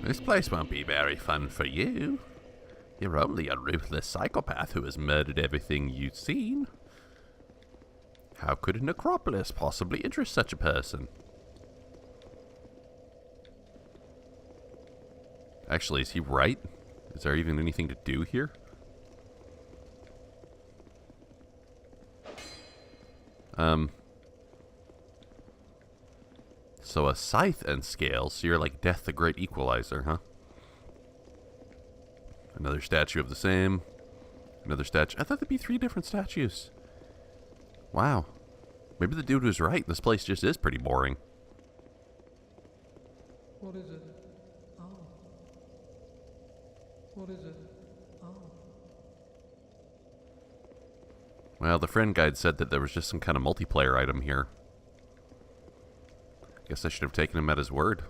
This place won't be very fun for you. You're only a ruthless psychopath who has murdered everything you've seen. How could a necropolis possibly interest such a person? Actually, is he right? Is there even anything to do here? So a scythe and scales, so you're like Death the Great Equalizer, huh? Another statue of the same. Another statue. I thought there'd be 3 different statues. Wow. Maybe the dude was right. This place just is pretty boring. What is it? Oh. What is it? Oh. Well, the friend guide said that there was just some kind of multiplayer item here. Guess I should have taken him at his word.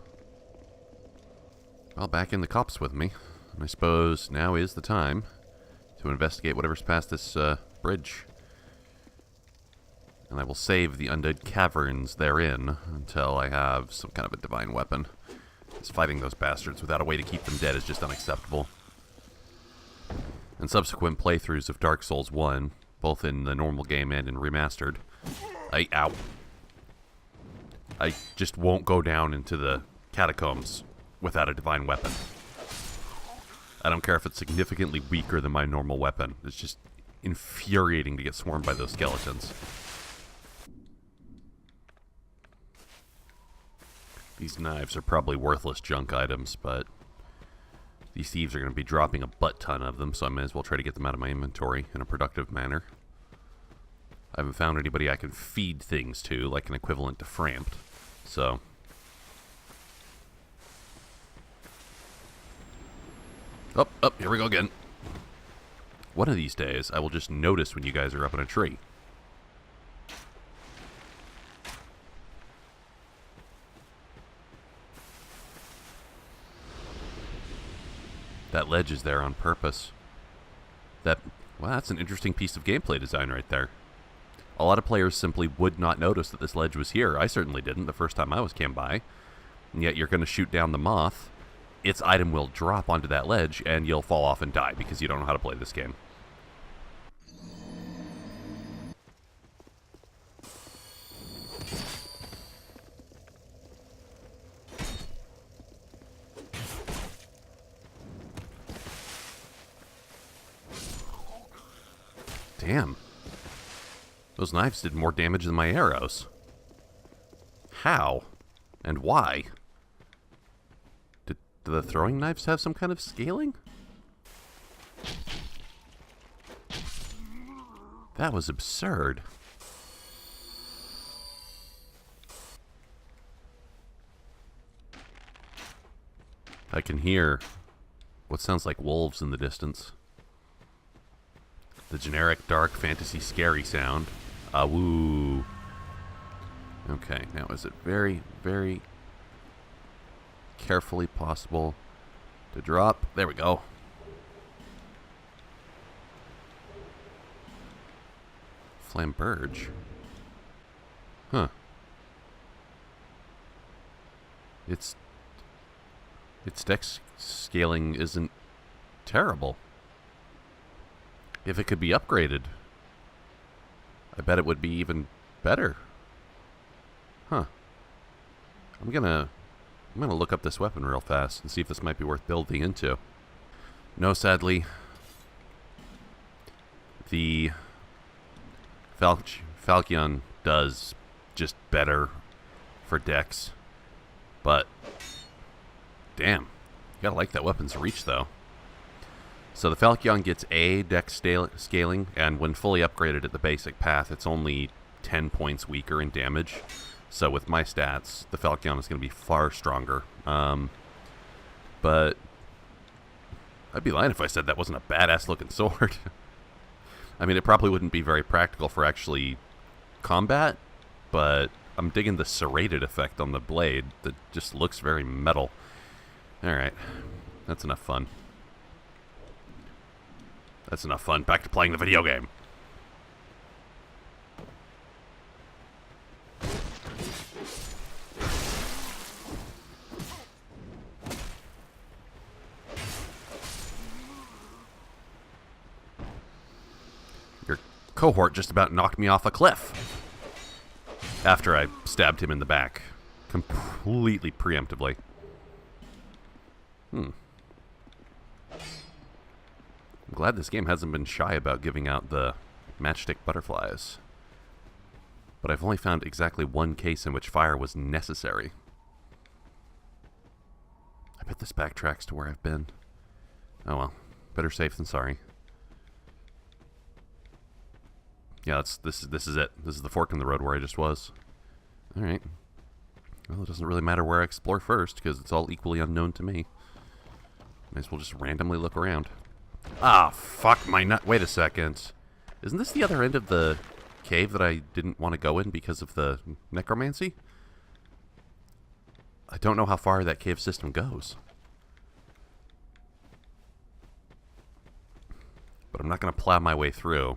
Well, back in the cops with me. And I suppose now is the time to investigate whatever's past this bridge. And I will save the undead caverns therein until I have some kind of a divine weapon. Because fighting those bastards without a way to keep them dead is just unacceptable. And subsequent playthroughs of Dark Souls 1, both in the normal game and in remastered, ow. I just won't go down into the catacombs without a divine weapon. I don't care if it's significantly weaker than my normal weapon. It's just infuriating to get swarmed by those skeletons. These knives are probably worthless junk items, but these thieves are going to be dropping a butt ton of them, so I may as well try to get them out of my inventory in a productive manner. I haven't found anybody I can feed things to, like an equivalent to Framped, so... Oh, here we go again. One of these days, I will just notice when you guys are up in a tree. That ledge is there on purpose. Well, that's an interesting piece of gameplay design right there. A lot of players simply would not notice that this ledge was here. I certainly didn't the first time I came by. And yet you're going to shoot down the moth. Its item will drop onto that ledge, and you'll fall off and die because you don't know how to play this game. Damn. Those knives did more damage than my arrows. How? And why? Do the throwing knives have some kind of scaling? That was absurd. I can hear what sounds like wolves in the distance. The generic dark fantasy scary sound. Woo. Okay, now is it very, very carefully possible to drop? There we go. Flamberge. Huh. Its dex scaling isn't terrible. If it could be upgraded, I bet it would be even better. Huh. I'm gonna look up this weapon real fast and see if this might be worth building into. No, sadly. The Falcon does just better for dex. But, damn. You gotta like that weapon's reach, though. So the Falcon gets a dex scaling, and when fully upgraded at the basic path, it's only 10 points weaker in damage. So with my stats, the Falcon is going to be far stronger. But I'd be lying if I said that wasn't a badass looking sword. I mean, it probably wouldn't be very practical for actually combat, but I'm digging the serrated effect on the blade that just looks very metal. Alright, that's enough fun. That's enough fun. Back to playing the video game. cohort just about knocked me off a cliff after I stabbed him in the back. Completely preemptively. I'm glad this game hasn't been shy about giving out the matchstick butterflies. But I've only found exactly one case in which fire was necessary. I bet this backtracks to where I've been. Oh well, better safe than sorry. Yeah, this is it. This is the fork in the road where I just was. Alright. Well, it doesn't really matter where I explore first, because it's all equally unknown to me. Might as well just randomly look around. Ah, fuck my nut. Wait a second. Isn't this the other end of the cave that I didn't want to go in because of the necromancy? I don't know how far that cave system goes. But I'm not going to plow my way through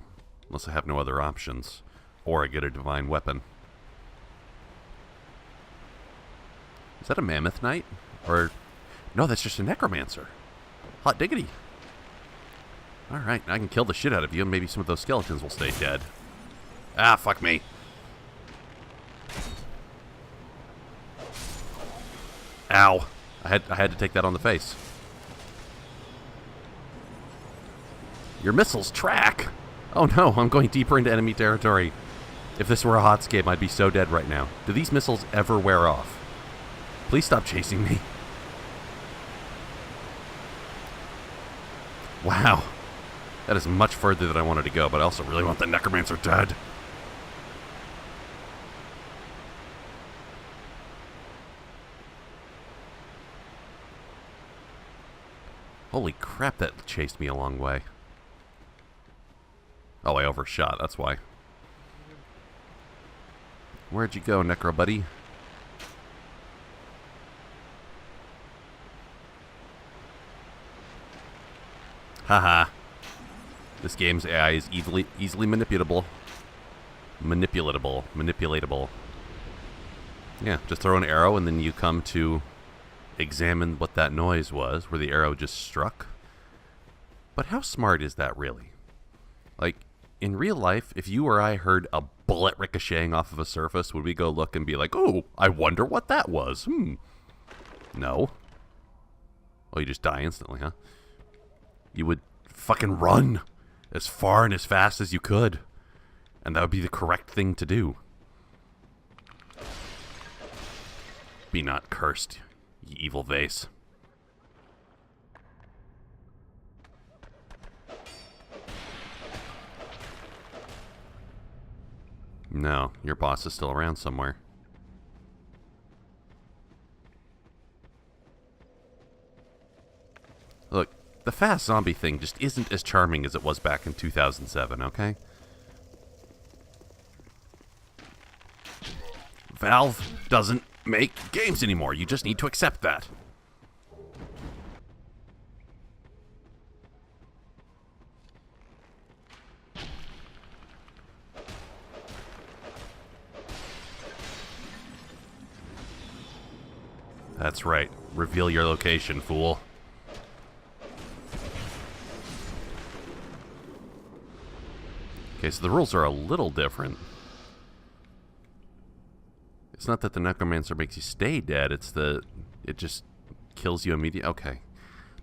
unless I have no other options, or I get a divine weapon. Is that a mammoth knight? Or, no, that's just a necromancer. Hot diggity. Alright, I can kill the shit out of you, and maybe some of those skeletons will stay dead. Ah, fuck me. Ow. I had to take that on the face. Your missiles track! Oh no, I'm going deeper into enemy territory. If this were a hotscape, I'd be so dead right now. Do these missiles ever wear off? Please stop chasing me. Wow. That is much further than I wanted to go, but I also really want the necromancer dead. Holy crap, that chased me a long way. Oh, I overshot, that's why. Where'd you go, Necro buddy? Haha. This game's AI is easily manipulatable. Manipulatable. Yeah, just throw an arrow and then you come to examine what that noise was, where the arrow just struck. But how smart is that really? Like, in real life, if you or I heard a bullet ricocheting off of a surface, would we go look and be like, oh, I wonder what that was? No. Oh, you just die instantly, huh? You would fucking run as far and as fast as you could. And that would be the correct thing to do. Be not cursed, ye evil vase. No, your boss is still around somewhere. Look, the fast zombie thing just isn't as charming as it was back in 2007, okay? Valve doesn't make games anymore. You just need to accept that. That's right. Reveal your location, fool. Okay, so the rules are a little different. It's not that the necromancer makes you stay dead, it's it just kills you immediately. Okay.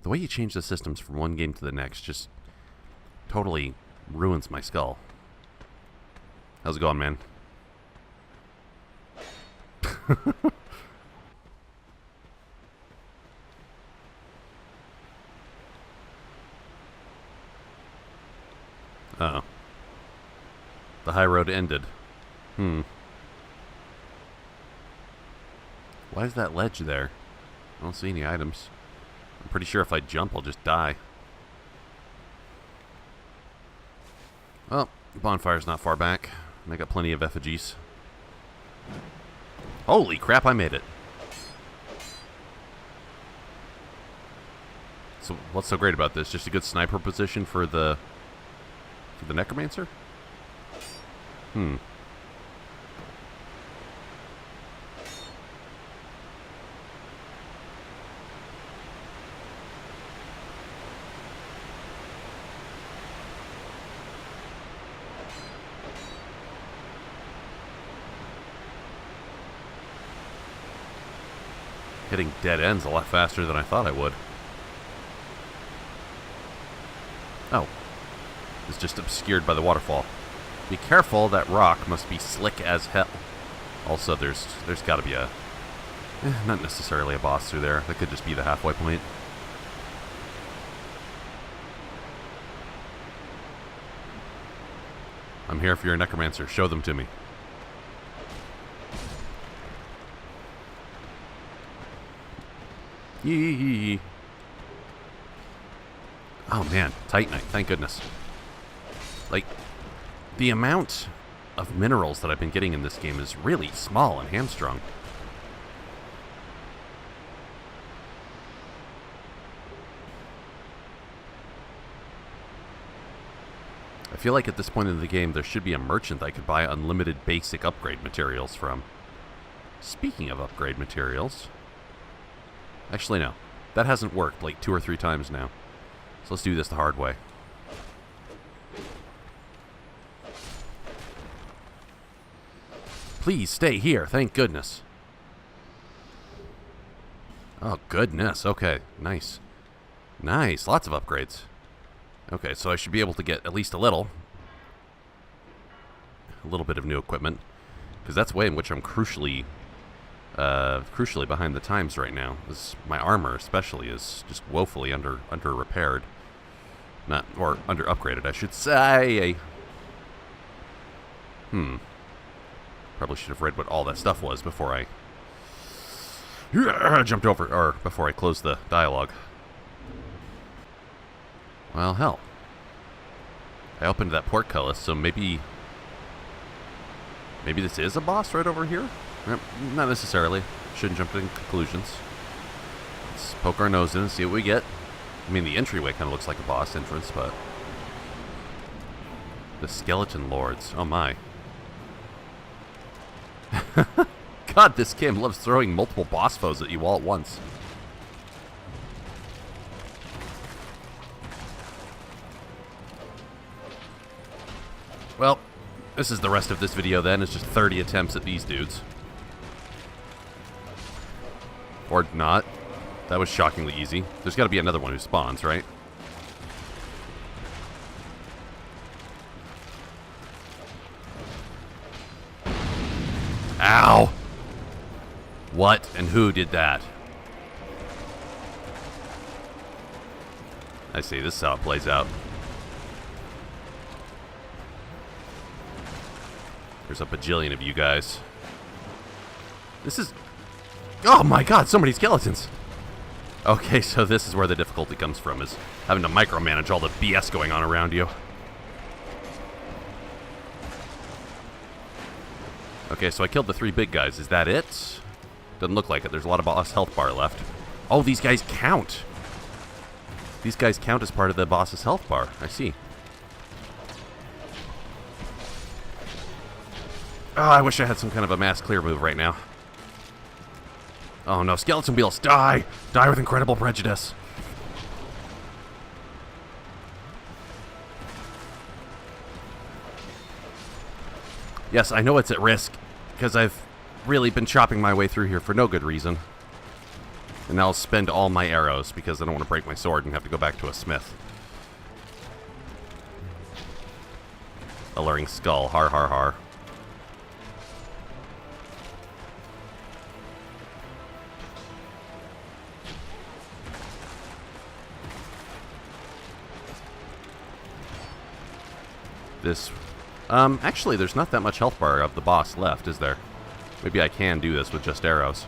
The way you change the systems from one game to the next just totally ruins my skull. How's it going, man? Uh-oh. The high road ended. Why is that ledge there? I don't see any items. I'm pretty sure if I jump, I'll just die. Well, the bonfire's not far back. And I got plenty of effigies. Holy crap, I made it. So, what's so great about this? Just a good sniper position for the necromancer? hitting dead ends a lot faster than I thought I would. Oh. It's just obscured by the waterfall. Be careful, that rock must be slick as hell. Also, there's got to be a... not necessarily a boss through there. That could just be the halfway point. I'm here if you're a necromancer. Show them to me. Yee. Oh man, Titanite, thank goodness. Like, the amount of minerals that I've been getting in this game is really small and hamstrung. I feel like at this point in the game there should be a merchant I could buy unlimited basic upgrade materials from. Speaking of upgrade materials... Actually, no. That hasn't worked like 2 or 3 times now. So let's do this the hard way. Please stay here, thank goodness. Oh, goodness. Okay, nice. Nice, lots of upgrades. Okay, so I should be able to get at least a little bit of new equipment. Because that's the way in which I'm crucially behind the times right now. My armor, especially, is just woefully under repaired. Or under upgraded, I should say. Probably should have read what all that stuff was before I jumped over, or before I closed the dialogue. Well, hell. I opened that portcullis, so maybe this is a boss right over here? Not necessarily. Shouldn't jump to conclusions. Let's poke our nose in and see what we get. I mean, the entryway kind of looks like a boss entrance, but... The Skeleton Lords. Oh my. God, this game loves throwing multiple boss foes at you all at once. Well, this is the rest of this video then. It's just 30 attempts at these dudes. Or not. That was shockingly easy. There's got to be another one who spawns, right? Ow! What and who did that? I see, this is how it plays out. There's a bajillion of you guys. This is... Oh my god, so many skeletons! Okay, so this is where the difficulty comes from, is having to micromanage all the BS going on around you. Okay, so I killed the 3 big guys. Is that it? Doesn't look like it. There's a lot of boss health bar left. Oh, these guys count! These guys count as part of the boss's health bar. I see. Oh, I wish I had some kind of a mass clear move right now. Oh no, skeleton wheels, die! Die with incredible prejudice. Yes, I know it's at risk, because I've really been chopping my way through here for no good reason. And now I'll spend all my arrows, because I don't want to break my sword and have to go back to a smith. Alluring skull, har har har. This... actually, there's not that much health bar of the boss left, is there? Maybe I can do this with just arrows.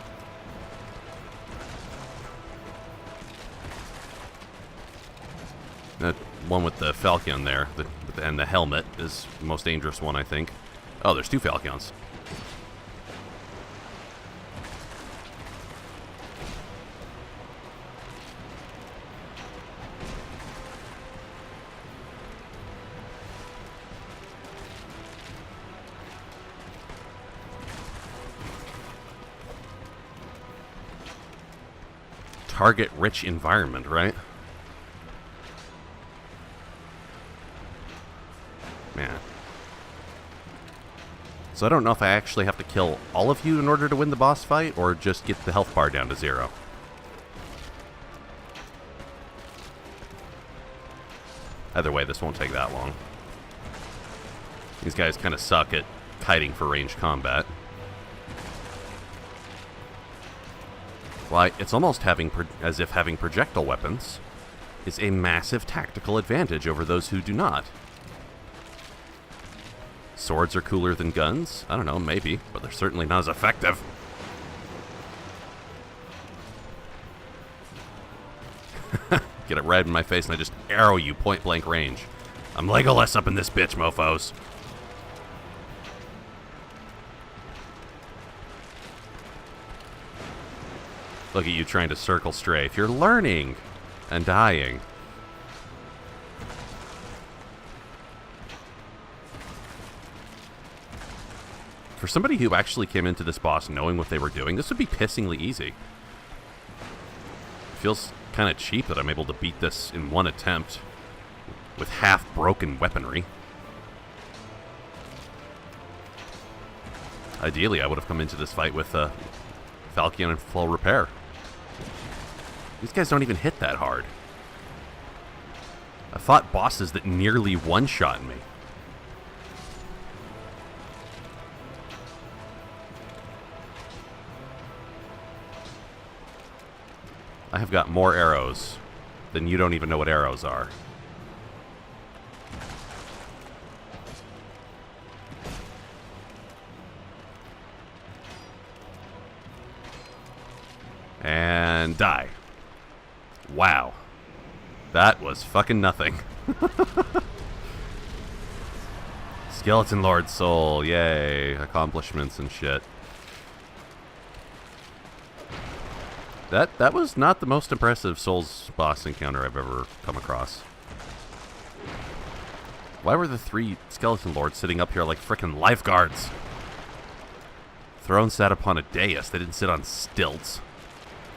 That one with the falcon there, and the helmet, is the most dangerous one, I think. Oh, there's 2 falcons. Target-rich environment, right? Man. So I don't know if I actually have to kill all of you in order to win the boss fight, or just get the health bar down to 0. Either way, this won't take that long. These guys kind of suck at kiting for ranged combat. Why, it's almost as if having projectile weapons is a massive tactical advantage over those who do not. Swords are cooler than guns? I don't know, maybe, but they're certainly not as effective. Get it right in my face and I just arrow you point blank range. I'm Legolas up in this bitch, mofos. Look at you trying to circle strafe. You're learning and dying. For somebody who actually came into this boss knowing what they were doing, this would be pissingly easy. It feels kind of cheap that I'm able to beat this in one attempt with half-broken weaponry. Ideally, I would have come into this fight with Falcon in full repair. These guys don't even hit that hard. I fought bosses that nearly one-shot me. I have got more arrows than you don't even know what arrows are. And die. Wow. That was fucking nothing. Skeleton Lord Soul. Yay. Accomplishments and shit. That was not the most impressive Souls boss encounter I've ever come across. Why were the 3 Skeleton Lords sitting up here like frickin' lifeguards? Thrones sat upon a dais. They didn't sit on stilts.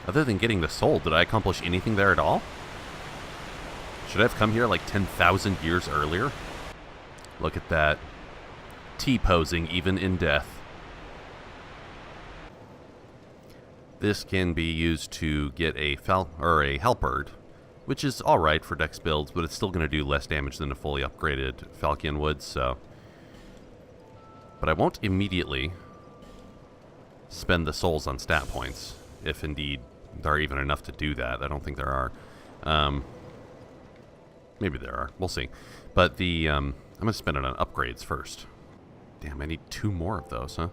Other than getting the soul, did I accomplish anything there at all? Should I have come here like 10,000 years earlier? Look at that. T-posing even in death. This can be used to get a halberd, which is alright for dex builds, but it's still going to do less damage than a fully upgraded Falcon Woods, so... But I won't immediately spend the souls on stat points, if indeed there are even enough to do that. I don't think there are. Maybe there are. We'll see. But I'm going to spend it on upgrades first. Damn, I need 2 more of those, huh?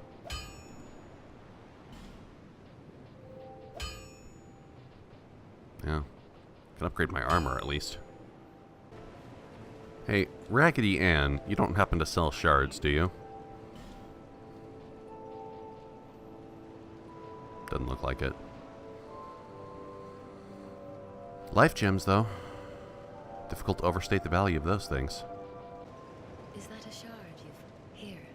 Yeah. Can upgrade my armor, at least. Hey, Raggedy Ann, you don't happen to sell shards, do you? Doesn't look like it. Life gems, though. Difficult to overstate the value of those things. Is that a shard you've... Here,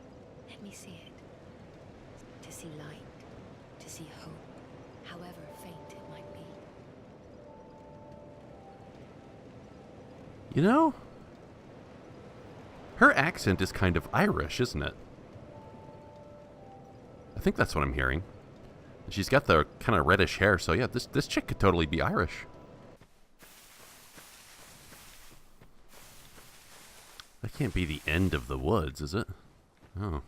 let me see it. To see light, to see hope, however faint it might be. You know, her accent is kind of Irish, isn't it? I think that's what I'm hearing. She's got the kind of reddish hair, so yeah, this chick could totally be Irish. That can't be the end of the woods, is it? Oh.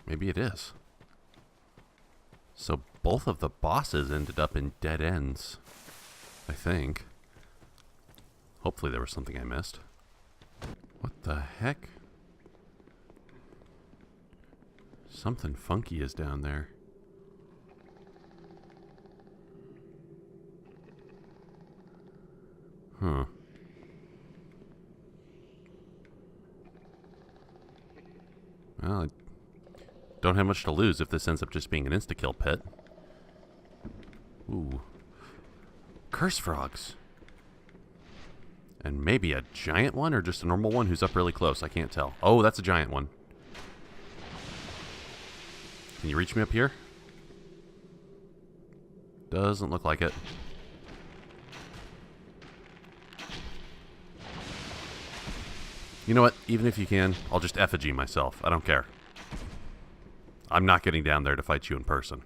Maybe it is. So both of the bosses ended up in dead ends, I think. Hopefully there was something I missed. What the heck? Something funky is down there. Huh. Well, I don't have much to lose if this ends up just being an insta-kill pit. Ooh. Curse frogs. And maybe a giant one or just a normal one who's up really close. I can't tell. Oh, that's a giant one. Can you reach me up here? Doesn't look like it. You know what? Even if you can, I'll just effigy myself. I don't care. I'm not getting down there to fight you in person.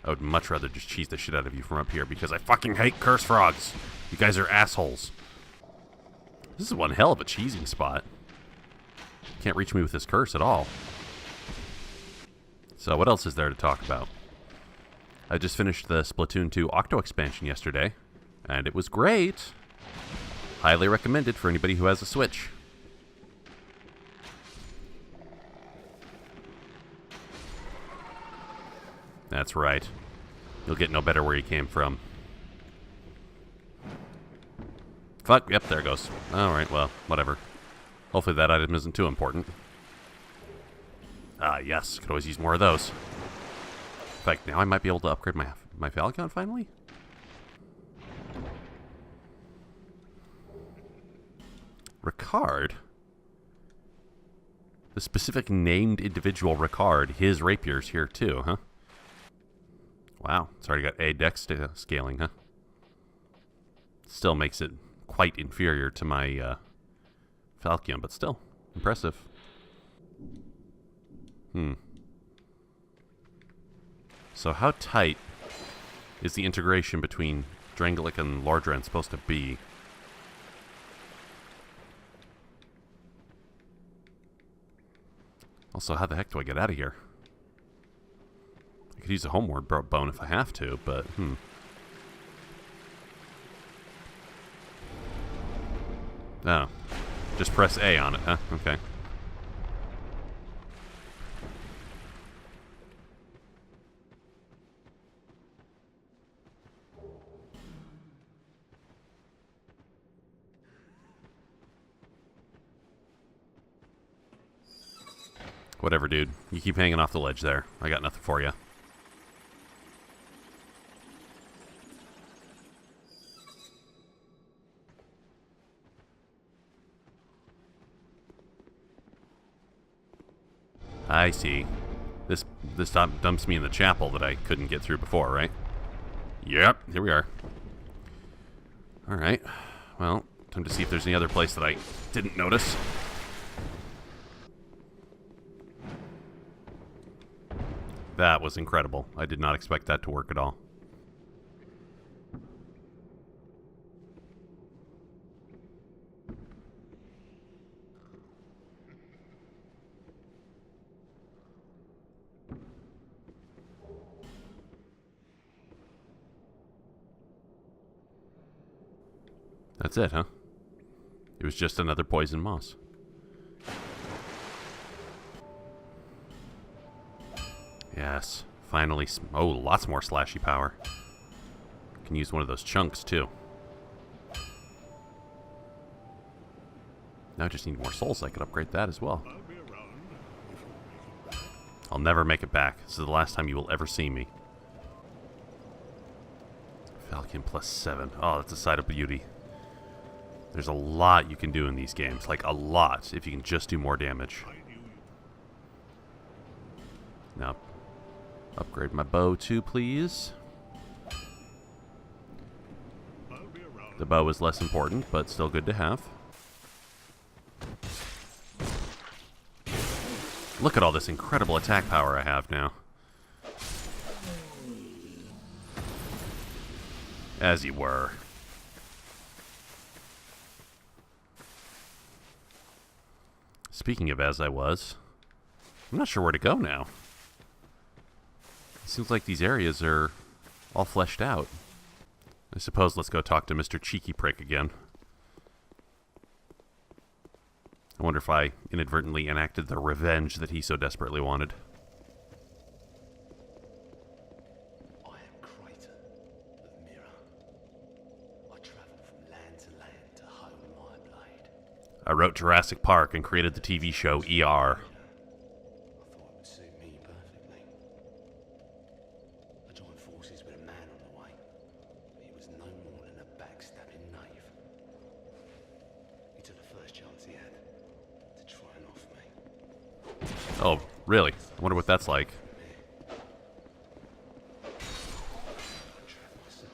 I would much rather just cheese the shit out of you from up here because I fucking hate curse frogs. You guys are assholes. This is one hell of a cheesing spot. Can't reach me with this curse at all. So what else is there to talk about? I just finished the Splatoon 2 Octo expansion yesterday, and it was great. Highly recommended for anybody who has a Switch. That's right. You'll get no better where you came from. Fuck, yep, there it goes. Alright, well, whatever. Hopefully that item isn't too important. Ah, yes, could always use more of those. In fact, now I might be able to upgrade my Falcon finally? Ricard? The specific named individual Ricard, his rapier's here too, huh? Wow, it's already got A dex scaling, huh? Still makes it quite inferior to my Falcon, but still impressive. So how tight is the integration between Drangleic and Lordran supposed to be? Also, how the heck do I get out of here? I could use a homeward bone if I have to, but Oh. Just press A on it, huh? Okay. Whatever, dude. You keep hanging off the ledge there. I got nothing for you. I see. This dumps me in the chapel that I couldn't get through before, right? Yep, here we are. Alright. Well, time to see if there's any other place that I didn't notice. That was incredible. I did not expect that to work at all. That's it, huh? It was just another poison moss. Yes, finally. Oh, lots more slashy power. Can use one of those chunks, too. Now I just need more souls so I could upgrade that as well. I'll never make it back. This is the last time you will ever see me. Falcon +7. Oh, that's a sight of beauty. There's a lot you can do in these games. Like, a lot, if you can just do more damage. Now, upgrade my bow too, please. The bow is less important, but still good to have. Look at all this incredible attack power I have now. As you were. Speaking of as I was, I'm not sure where to go now. It seems like these areas are all fleshed out. I suppose let's go talk to Mr. Cheeky Prick again. I wonder if I inadvertently enacted the revenge that he so desperately wanted. I am Crater of Mirror. I travel from land to land to hone my blade. I wrote Jurassic Park and created the TV show ER. I thought it would suit me perfectly. I joined forces with a man on the way, but he was no more than a backstabbing knave. He took the first chance he had to try and off me. Oh, really? I wonder what that's like. I trapped myself.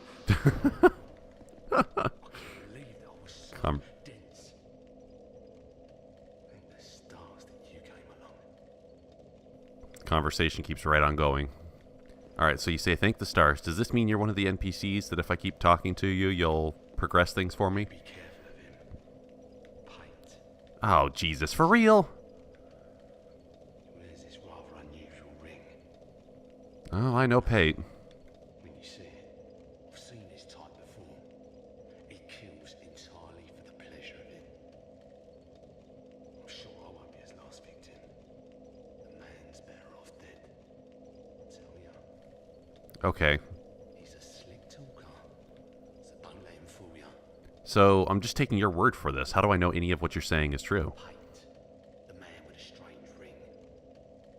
I couldn't believe that I was so Come. dense. And the stars that you came along. conversation keeps right on going. Alright, so you say thank the stars. Does this mean you're one of the NPCs that if I keep talking to you, you'll progress things for me? Be careful of him. Paint. Oh, Jesus, for real? He wears this rather unusual ring. Oh, I know Pate. When you see it, I've seen this type before. He kills entirely for the pleasure of it. I'm sure I won't be his last victim. The man's better off dead. I tell ya. Okay. He's a slick talker, so don't let him fool ya. So, I'm just taking your word for this. How do I know any of what you're saying is true? Paint, the man with a strange ring.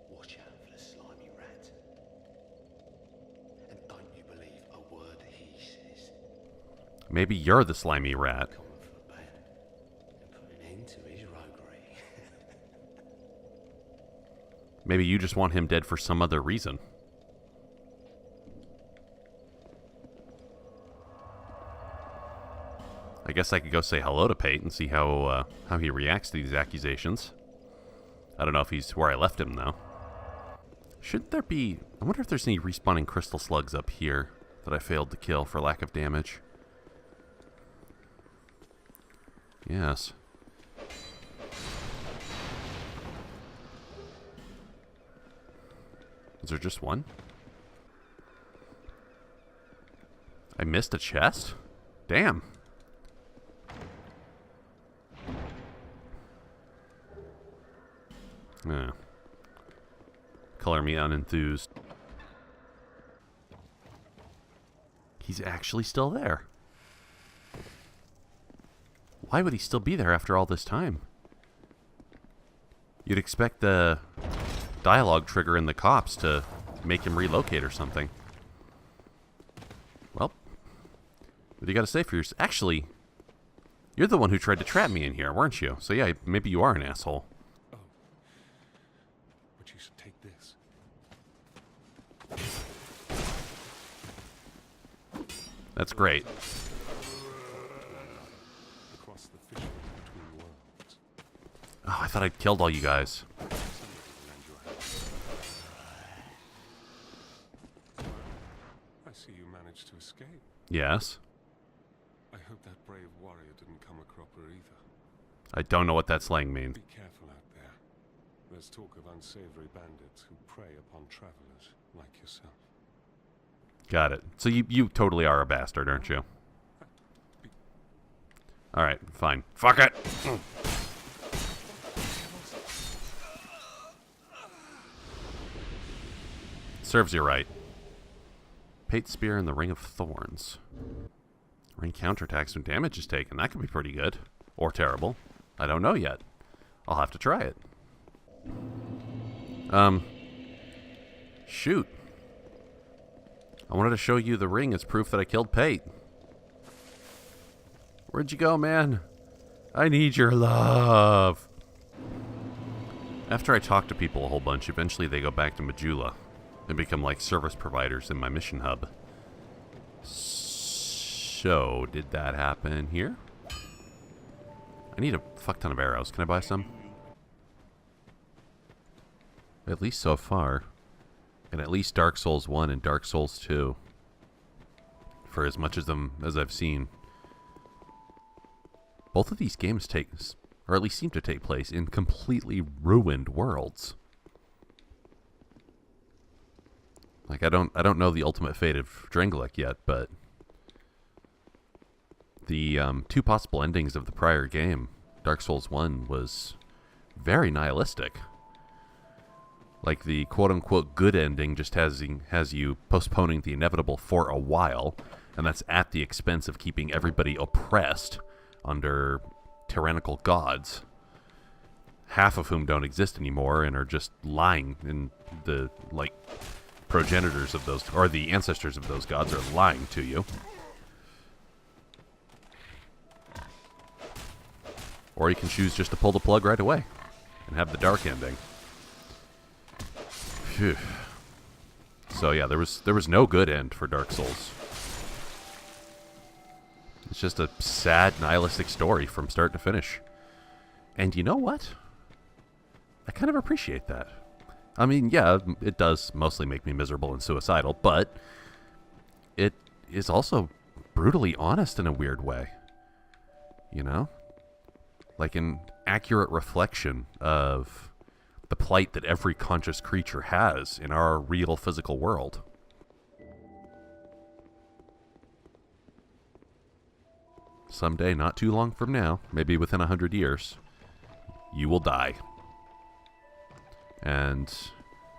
Watch out for the slimy rat. And don't you believe a word he says. Maybe you're the slimy rat. Coming for the bad and put an end to his roguery. Maybe you just want him dead for some other reason. I guess I could go say hello to Pate and see how he reacts to these accusations. I don't know if he's where I left him, though. Shouldn't there be... I wonder if there's any respawning crystal slugs up here that I failed to kill for lack of damage. Yes. Is there just one? I missed a chest? Damn. Yeah. Color me unenthused. He's actually still there. Why would he still be there after all this time? You'd expect the dialogue trigger in the cops to make him relocate or something. Well, what do you got to say for yours? Actually, you're the one who tried to trap me in here, weren't you? So yeah, maybe you are an asshole. But you should take this. That's great. Across the fissure between worlds. Oh, I thought I'd killed all you guys. Somebody will lend your hand. I see you managed to escape. Yes. I hope that brave warrior didn't come a cropper either. I don't know what that slang means. Be careful out there. There's talk of unsavory bandits who prey upon travelers like yourself. Got it. So you totally are a bastard, aren't you? Alright, fine. Fuck it! Serves you right. Pate's Spear and the Ring of Thorns. Ring counterattacks when damage is taken. That could be pretty good. Or terrible. I don't know yet. I'll have to try it. Shoot. I wanted to show you the ring as proof that I killed Pate. Where'd you go, man? I need your love. After I talk to people a whole bunch, eventually they go back to Majula and become like service providers in my mission hub. So, did that happen here? I need a fuck ton of arrows. Can I buy some? At least so far. And at least Dark Souls 1 and Dark Souls 2. For as much of them as I've seen. Both of these games take, or at least seem to take place, in completely ruined worlds. Like, I don't know the ultimate fate of Drangleic yet, but the two possible endings of the prior game, Dark Souls 1, was very nihilistic. Like, the quote-unquote good ending just has you postponing the inevitable for a while, and that's at the expense of keeping everybody oppressed under tyrannical gods, half of whom don't exist anymore and are just lying, and the, like, progenitors of those, or the ancestors of those gods are lying to you. Or you can choose just to pull the plug right away and have the dark ending. Phew. So yeah, there was no good end for Dark Souls. It's just a sad, nihilistic story from start to finish. And you know what? I kind of appreciate that. I mean, yeah, it does mostly make me miserable and suicidal, but it is also brutally honest in a weird way. You know? Like an accurate reflection of the plight that every conscious creature has in our real physical world. Someday, not too long from now, maybe within 100 years, you will die. And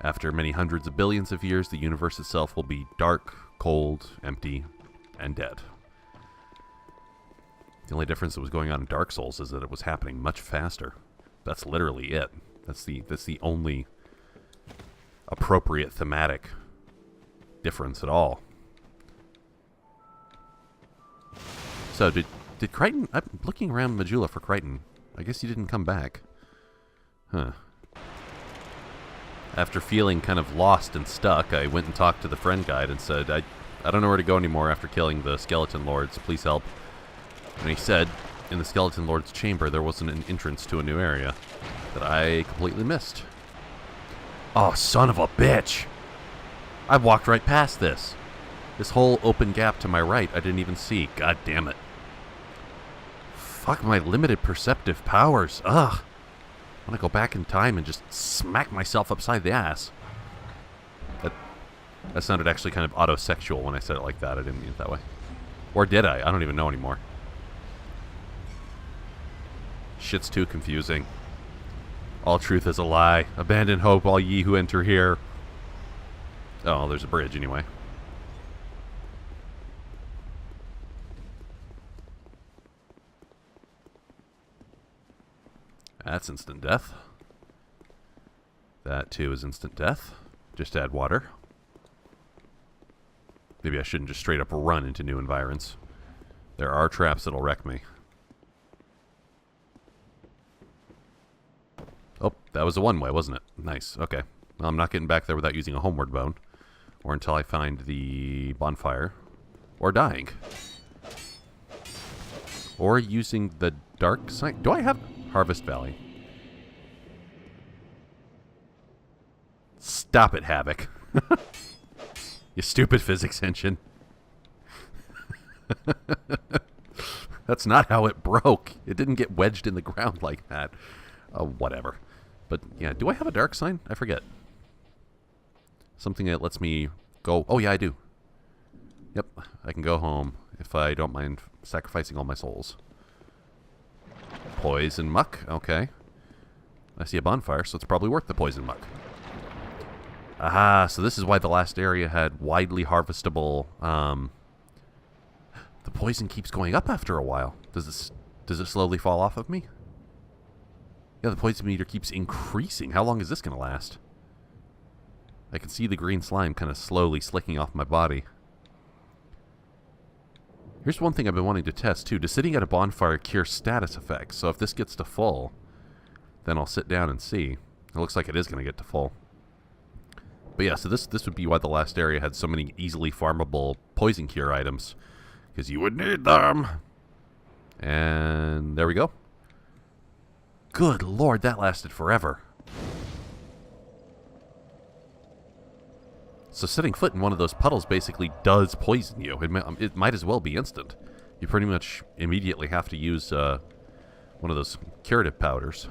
after many hundreds of billions of years, the universe itself will be dark, cold, empty, and dead. The only difference that was going on in Dark Souls is that it was happening much faster. That's literally it. That's the only appropriate thematic difference at all. So, did Crichton... I'm looking around Majula for Crichton. I guess he didn't come back. Huh. After feeling kind of lost and stuck, I went and talked to the friend guide and said, I don't know where to go anymore after killing the Skeleton Lords. Please help. And he said, in the Skeleton Lord's chamber, there wasn't an entrance to a new area that I completely missed. Oh, son of a bitch! I walked right past this. This whole open gap to my right, I didn't even see. God damn it. Fuck my limited perceptive powers. Ugh. I want to go back in time and just smack myself upside the ass. That sounded actually kind of autosexual when I said it like that. I didn't mean it that way. Or did I? I don't even know anymore. Shit's too confusing. All truth is a lie. Abandon hope, all ye who enter here. Oh, there's a bridge anyway. That's instant death. That too is instant death. Just add water. Maybe I shouldn't just straight up run into new environs. There are traps that'll wreck me. Oh, that was a one-way, wasn't it? Nice, okay. Well, I'm not getting back there without using a homeward bone. Or until I find the bonfire. Or dying. Or using the dark side. Do I have Harvest Valley? Stop it, Havoc. You stupid physics engine. That's not how it broke. It didn't get wedged in the ground like that. Whatever. But, yeah, do I have a dark sign? I forget. Something that lets me go... Oh, yeah, I do. Yep, I can go home if I don't mind sacrificing all my souls. Poison muck, okay. I see a bonfire, so it's probably worth the poison muck. Aha, so this is why the last area had widely harvestable... The poison keeps going up after a while. Does it slowly fall off of me? Yeah, the poison meter keeps increasing. How long is this going to last? I can see the green slime kind of slowly slicking off my body. Here's one thing I've been wanting to test, too. Does sitting at a bonfire cure status effects? So if this gets to full, then I'll sit down and see. It looks like it is going to get to full. But yeah, so this would be why the last area had so many easily farmable poison cure items. Because you would need them. And there we go. Good lord, that lasted forever. So setting foot in one of those puddles basically does poison you. It might as well be instant. You pretty much immediately have to use one of those curative powders.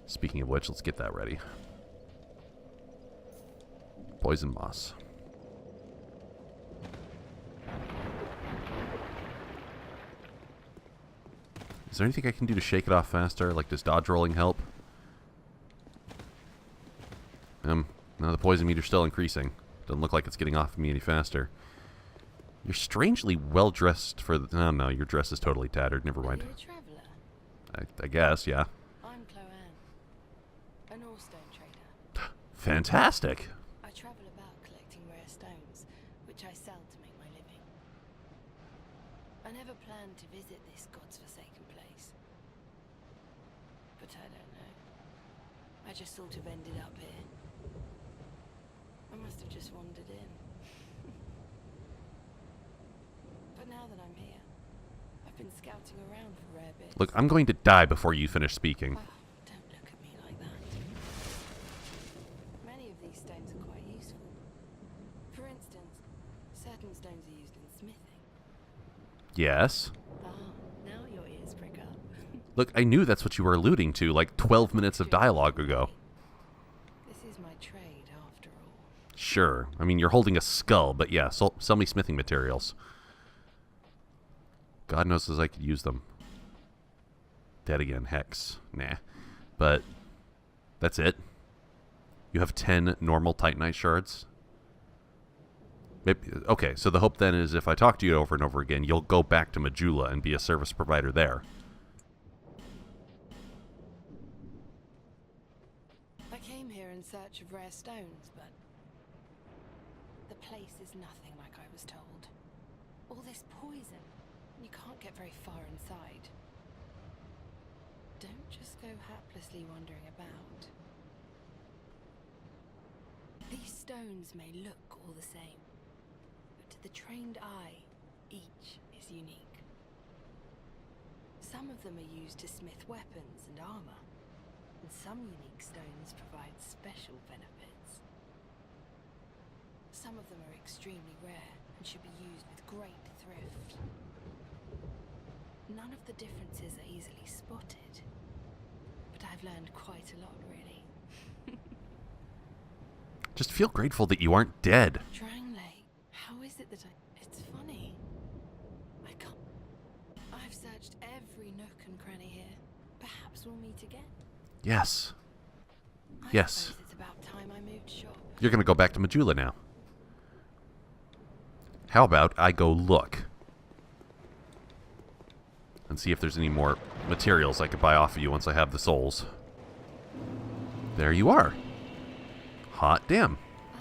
Speaking of which, let's get that ready. Poison moss. Is there anything I can do to shake it off faster? Like, does dodge rolling help? No, the poison meter's still increasing. Doesn't look like it's getting off of me any faster. You're strangely well dressed for the... Oh, no, your dress is totally tattered. Never mind. Are you a traveller? I guess, yeah. I'm Chloanne, an ore-stone trader. Fantastic! I travel about collecting rare stones, which I sell to make my living. I never planned to visit this god's-forsaken place. But I don't know. I just sort of ended up here. I must have just wandered in. But now that I'm here, I've been scouting around for rare bits. Look, I'm going to die before you finish speaking. Oh, don't look at me like that. Yes. Ah, now your ears prick up. Look, I knew that's what you were alluding to like 12 minutes of dialogue ago. This is my trade, after all. Sure. I mean, you're holding a skull, but yeah, sell me smithing materials. God knows as I could use them. Dead again, hex. Nah. But that's it. You have 10 normal Titanite shards. Maybe, okay, so the hope then is if I talk to you over and over again, you'll go back to Majula and be a service provider there. I came here in search of rare stones, but the place is nothing like I was told. All this poison, you can't get very far inside. Don't just go haplessly wandering about. These stones may look all the same, but to the trained eye, each is unique. Some of them are used to smith weapons and armor, and some unique stones provide special benefits. Some of them are extremely rare and should be used with great thrift. None of the differences are easily spotted, but I've learned quite a lot, really. Just feel grateful that you aren't dead. Trangley, how is it that it's funny. I can't... I've searched every nook and cranny here. Perhaps we'll meet again. Yes. I Yes. suppose it's about time I moved shop. You're going to go back to Majula now. How about I go look and see if there's any more materials I could buy off of you once I have the souls. There you are. Hot damn. Oh,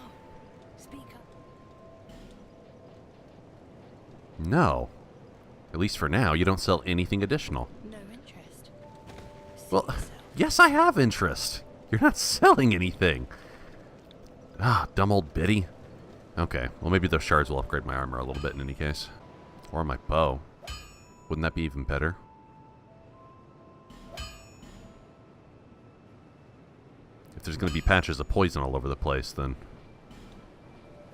speak up. No. At least for now, you don't sell anything additional. No interest. Suit Well, yourself. yes, I have interest. You're not selling anything. Ah, dumb old biddy. Okay, well maybe those shards will upgrade my armor a little bit in any case. Or my bow. Wouldn't that be even better? If there's going to be patches of poison all over the place, then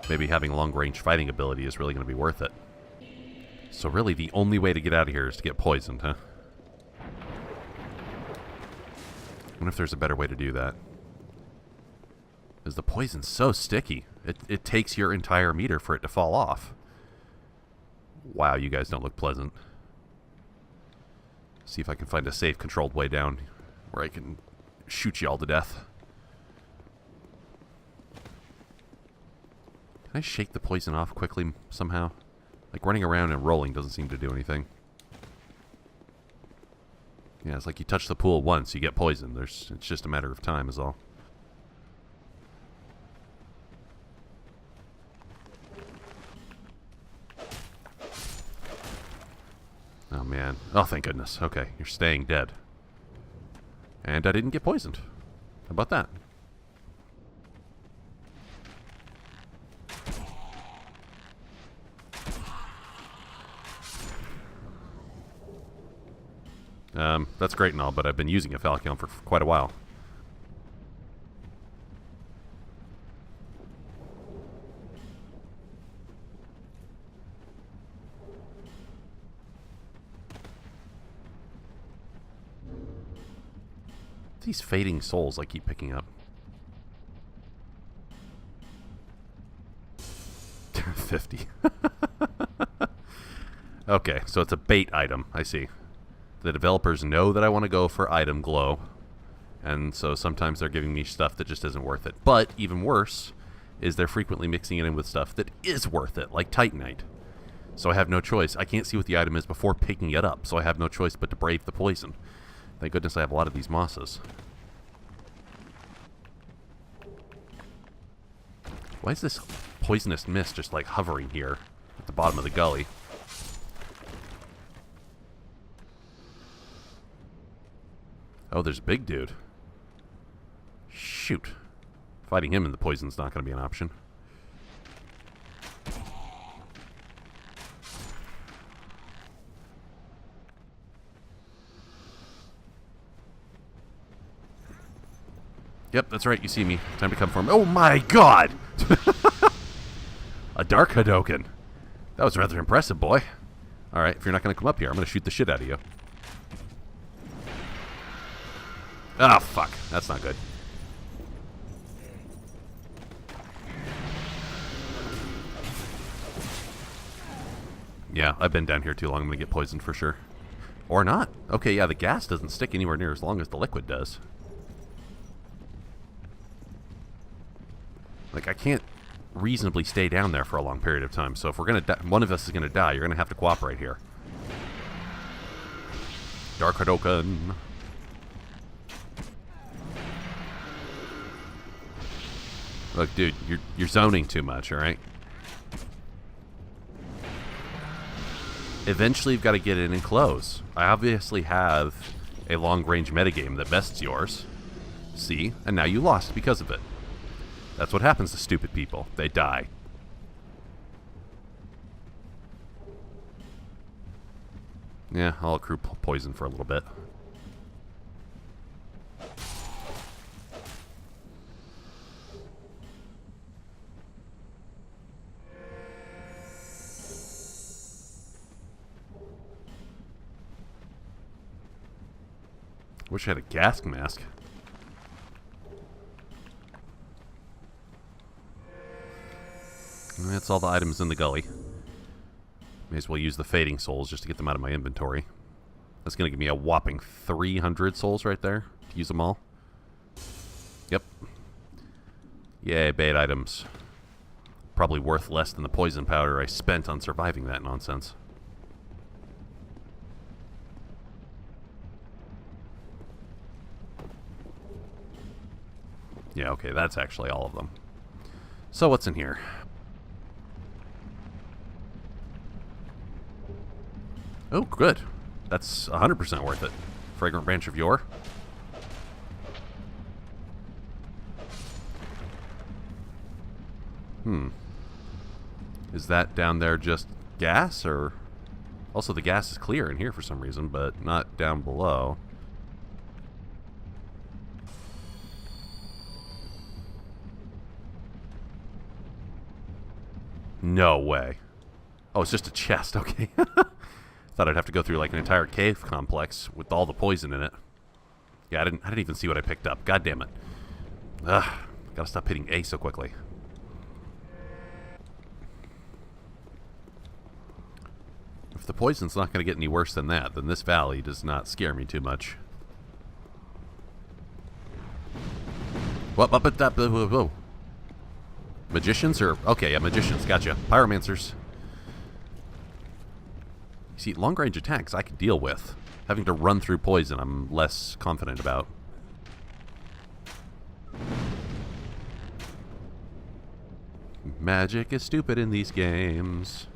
maybe having long-range fighting ability is really going to be worth it. So really, the only way to get out of here is to get poisoned, huh? I wonder if there's a better way to do that. Because the poison's so sticky. It takes your entire meter for it to fall off. Wow, you guys don't look pleasant. See if I can find a safe, controlled way down where I can shoot you all to death. Can I shake the poison off quickly somehow? Like running around and rolling doesn't seem to do anything. Yeah, it's like you touch the pool once, you get poisoned. It's just a matter of time is all. Oh man. Oh, thank goodness. Okay, you're staying dead. And I didn't get poisoned. How about that? That's great and all, but I've been using a Falcon for quite a while. These fading souls I keep picking up. 50. Okay, so it's a bait item. I see. The developers know that I want to go for item glow, and so sometimes they're giving me stuff that just isn't worth it. But even worse is they're frequently mixing it in with stuff that is worth it, like Titanite. So I have no choice. I can't see what the item is before picking it up, so I have no choice but to brave the poison. Thank goodness I have a lot of these mosses. Why is this poisonous mist just like hovering here at the bottom of the gully? Oh, there's a big dude. Shoot. Fighting him in the poison's not going to be an option. Yep, that's right. You see me. Time to come for him. Oh my god! A dark Hadoken. That was rather impressive, boy. Alright, if you're not going to come up here, I'm going to shoot the shit out of you. Ah, fuck. That's not good. Yeah, I've been down here too long. I'm going to get poisoned for sure. Or not. Okay, yeah, the gas doesn't stick anywhere near as long as the liquid does. Like, I can't reasonably stay down there for a long period of time. So if we're going to one of us is going to die, you're going to have to cooperate here. Dark Hadoken. Look, dude, you're zoning too much, alright? Eventually, you've got to get in and close. I obviously have a long-range metagame that bests yours. See? And now you lost because of it. That's what happens to stupid people. They die. Yeah, I'll accrue poison for a little bit. Wish I had a gas mask. That's all the items in the gully. May as well use the fading souls just to get them out of my inventory. That's going to give me a whopping 300 souls right there to use them all. Yep. Yay, bait items. Probably worth less than the poison powder I spent on surviving that nonsense. Yeah, okay, that's actually all of them. So what's in here? Oh, good. That's 100% worth it. Fragrant Branch of Yore. Is that down there just gas, or... Also, the gas is clear in here for some reason, but not down below. No way. Oh, it's just a chest. Okay. Thought I'd have to go through like an entire cave complex with all the poison in it. Yeah, I didn't even see what I picked up. God damn it. Ugh. Gotta stop hitting A so quickly. If the poison's not gonna get any worse than that, then this valley does not scare me too much. Whoa. Magicians or... Okay, yeah, magicians. Gotcha. Pyromancers. You see, long-range attacks I can deal with. Having to run through poison, I'm less confident about. Magic is stupid in these games.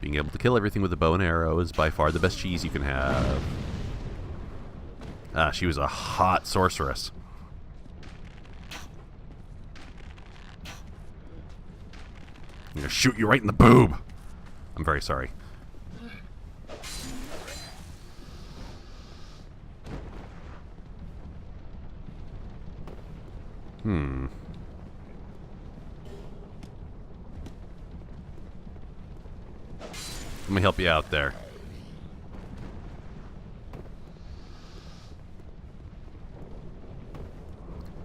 Being able to kill everything with a bow and arrow is by far the best cheese you can have. Ah, she was a hot sorceress. I'm gonna shoot you right in the boob. I'm very sorry. Let me help you out there.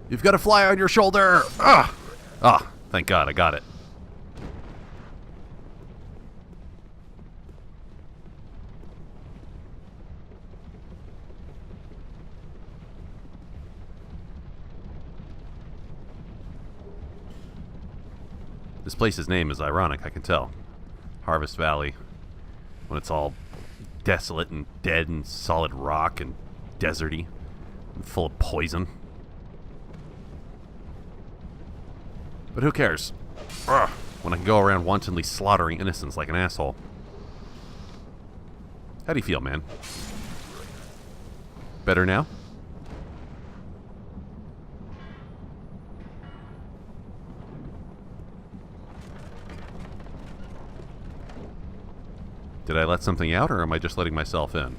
You've got a fly on your shoulder! Ah! Ah, thank God, I got it. This place's name is ironic, I can tell. Harvest Valley. When it's all desolate and dead and solid rock and deserty and full of poison. But who cares? Ugh, when I can go around wantonly slaughtering innocents like an asshole. How do you feel, man? Better now? Did I let something out, or am I just letting myself in?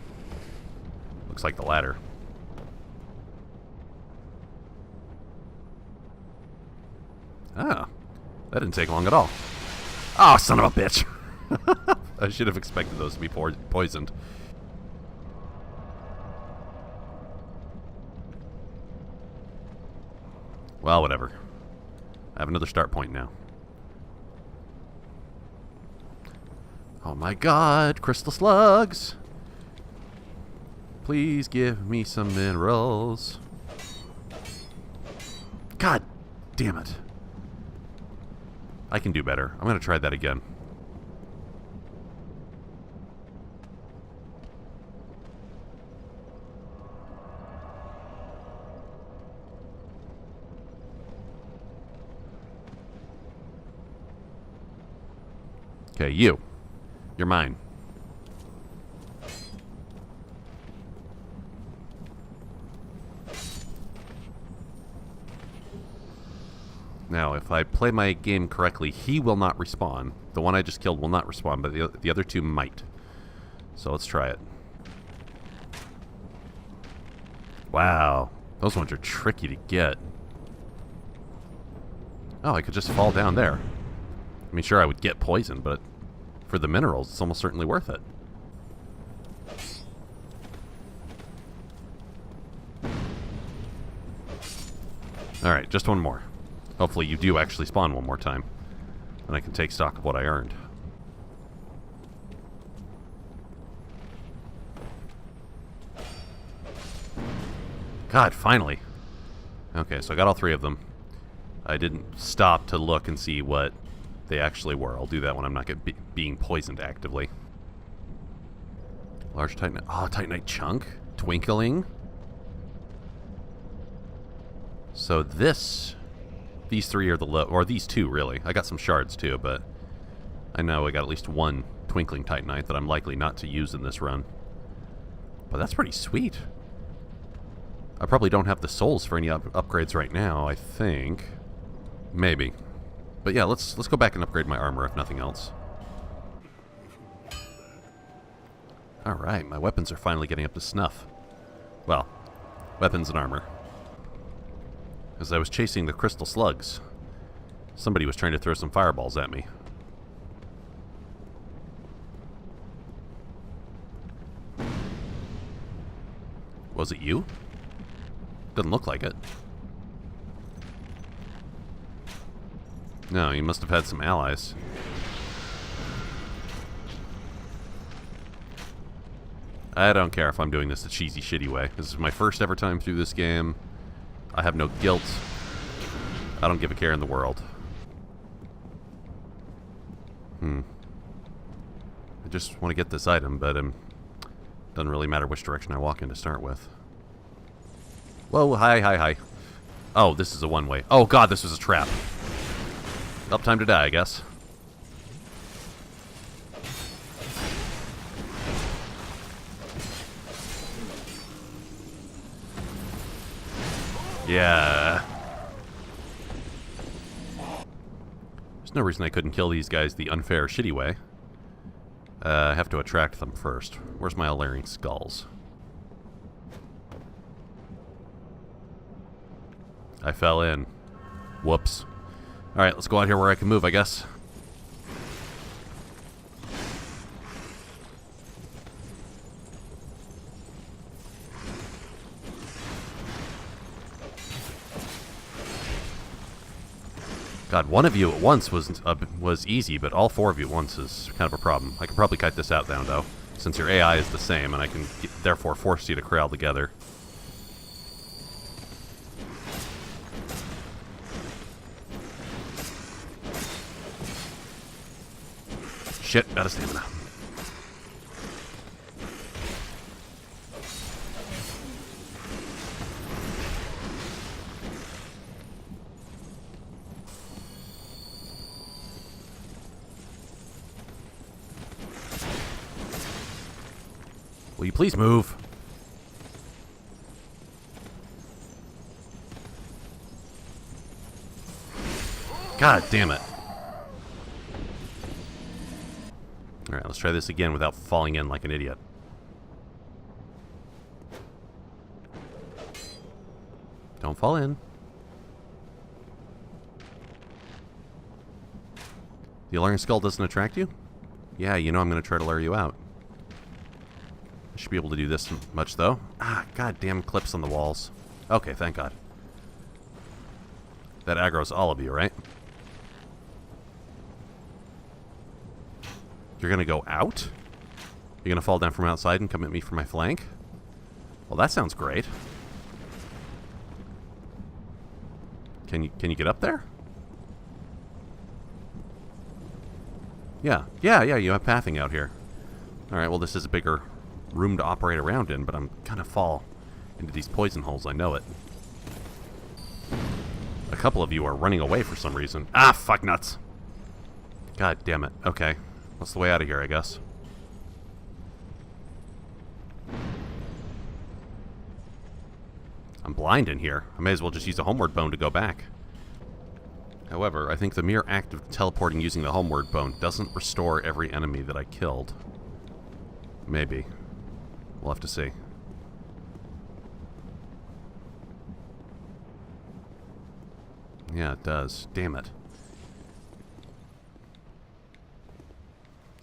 Looks like the latter. Ah, that didn't take long at all. Oh, son of a bitch. I should have expected those to be poisoned. Well, whatever. I have another start point now. Oh my god, crystal slugs! Please give me some minerals. God damn it. I can do better. I'm gonna try that again. Okay, you. You're mine. Now, if I play my game correctly, he will not respawn. The one I just killed will not respawn, but the other two might. So let's try it. Wow. Those ones are tricky to get. Oh, I could just fall down there. I mean, sure, I would get poisoned, but for the minerals, it's almost certainly worth it. Alright, just one more. Hopefully you do actually spawn one more time. And I can take stock of what I earned. God, finally. Okay, so I got all three of them. I didn't stop to look and see what they actually were. I'll do that when I'm not being poisoned actively. Large Titanite. Oh, Titanite chunk? Twinkling? So these three are the low, or these two really. I got some shards too, but I know I got at least one twinkling titanite that I'm likely not to use in this run. But that's pretty sweet. I probably don't have the souls for any upgrades right now, I think. Maybe. But yeah, let's go back and upgrade my armor if nothing else. Alright, my weapons are finally getting up to snuff. Well, weapons and armor. As I was chasing the crystal slugs, somebody was trying to throw some fireballs at me. Was it you? Doesn't look like it. No, you must have had some allies. I don't care if I'm doing this the cheesy, shitty way. This is my first ever time through this game. I have no guilt. I don't give a care in the world. I just want to get this item, but doesn't really matter which direction I walk in to start with. Whoa, hi. Oh, this is a one-way. Oh god, this was a trap. Up, time to die, I guess. Yeah. There's no reason I couldn't kill these guys the unfair, shitty way. I have to attract them first. Where's my Alarian skulls? I fell in. Whoops. Alright, let's go out here where I can move, I guess. God, one of you at once was easy, but all four of you at once is kind of a problem. I can probably cut this out now, though, since your AI is the same, and I can therefore force you to corral together. Shit, out of stamina. Will you please move? God damn it. Alright, let's try this again without falling in like an idiot. Don't fall in. The Alarian skull doesn't attract you? Yeah, you know I'm going to try to lure you out. I should be able to do this much, though. Ah, goddamn clips on the walls. Okay, thank God. That aggro's all of you, right? You're going to go out? You're going to fall down from outside and come at me from my flank? Well, that sounds great. Can you get up there? Yeah, you have pathing out here. Alright, well this is a bigger room to operate around in, but I'm gonna fall into these poison holes, I know it. A couple of you are running away for some reason. Ah, fuck nuts! God damn it. Okay. What's the way out of here, I guess? I'm blind in here. I may as well just use a homeward bone to go back. However, I think the mere act of teleporting using the homeward bone doesn't restore every enemy that I killed. Maybe. We'll have to see. Yeah, it does. Damn it.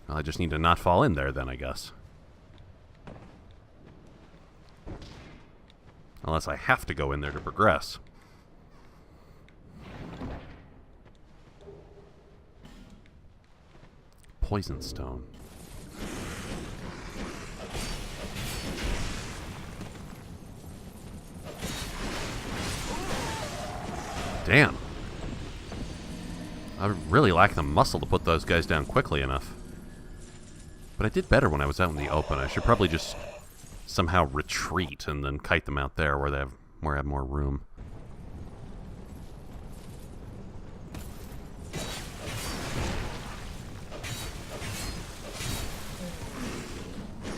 Well, I just need to not fall in there then, I guess. Unless I have to go in there to progress. Poison stone. Damn. I really lack the muscle to put those guys down quickly enough. But I did better when I was out in the open. I should probably just somehow retreat and then kite them out there where I have more room.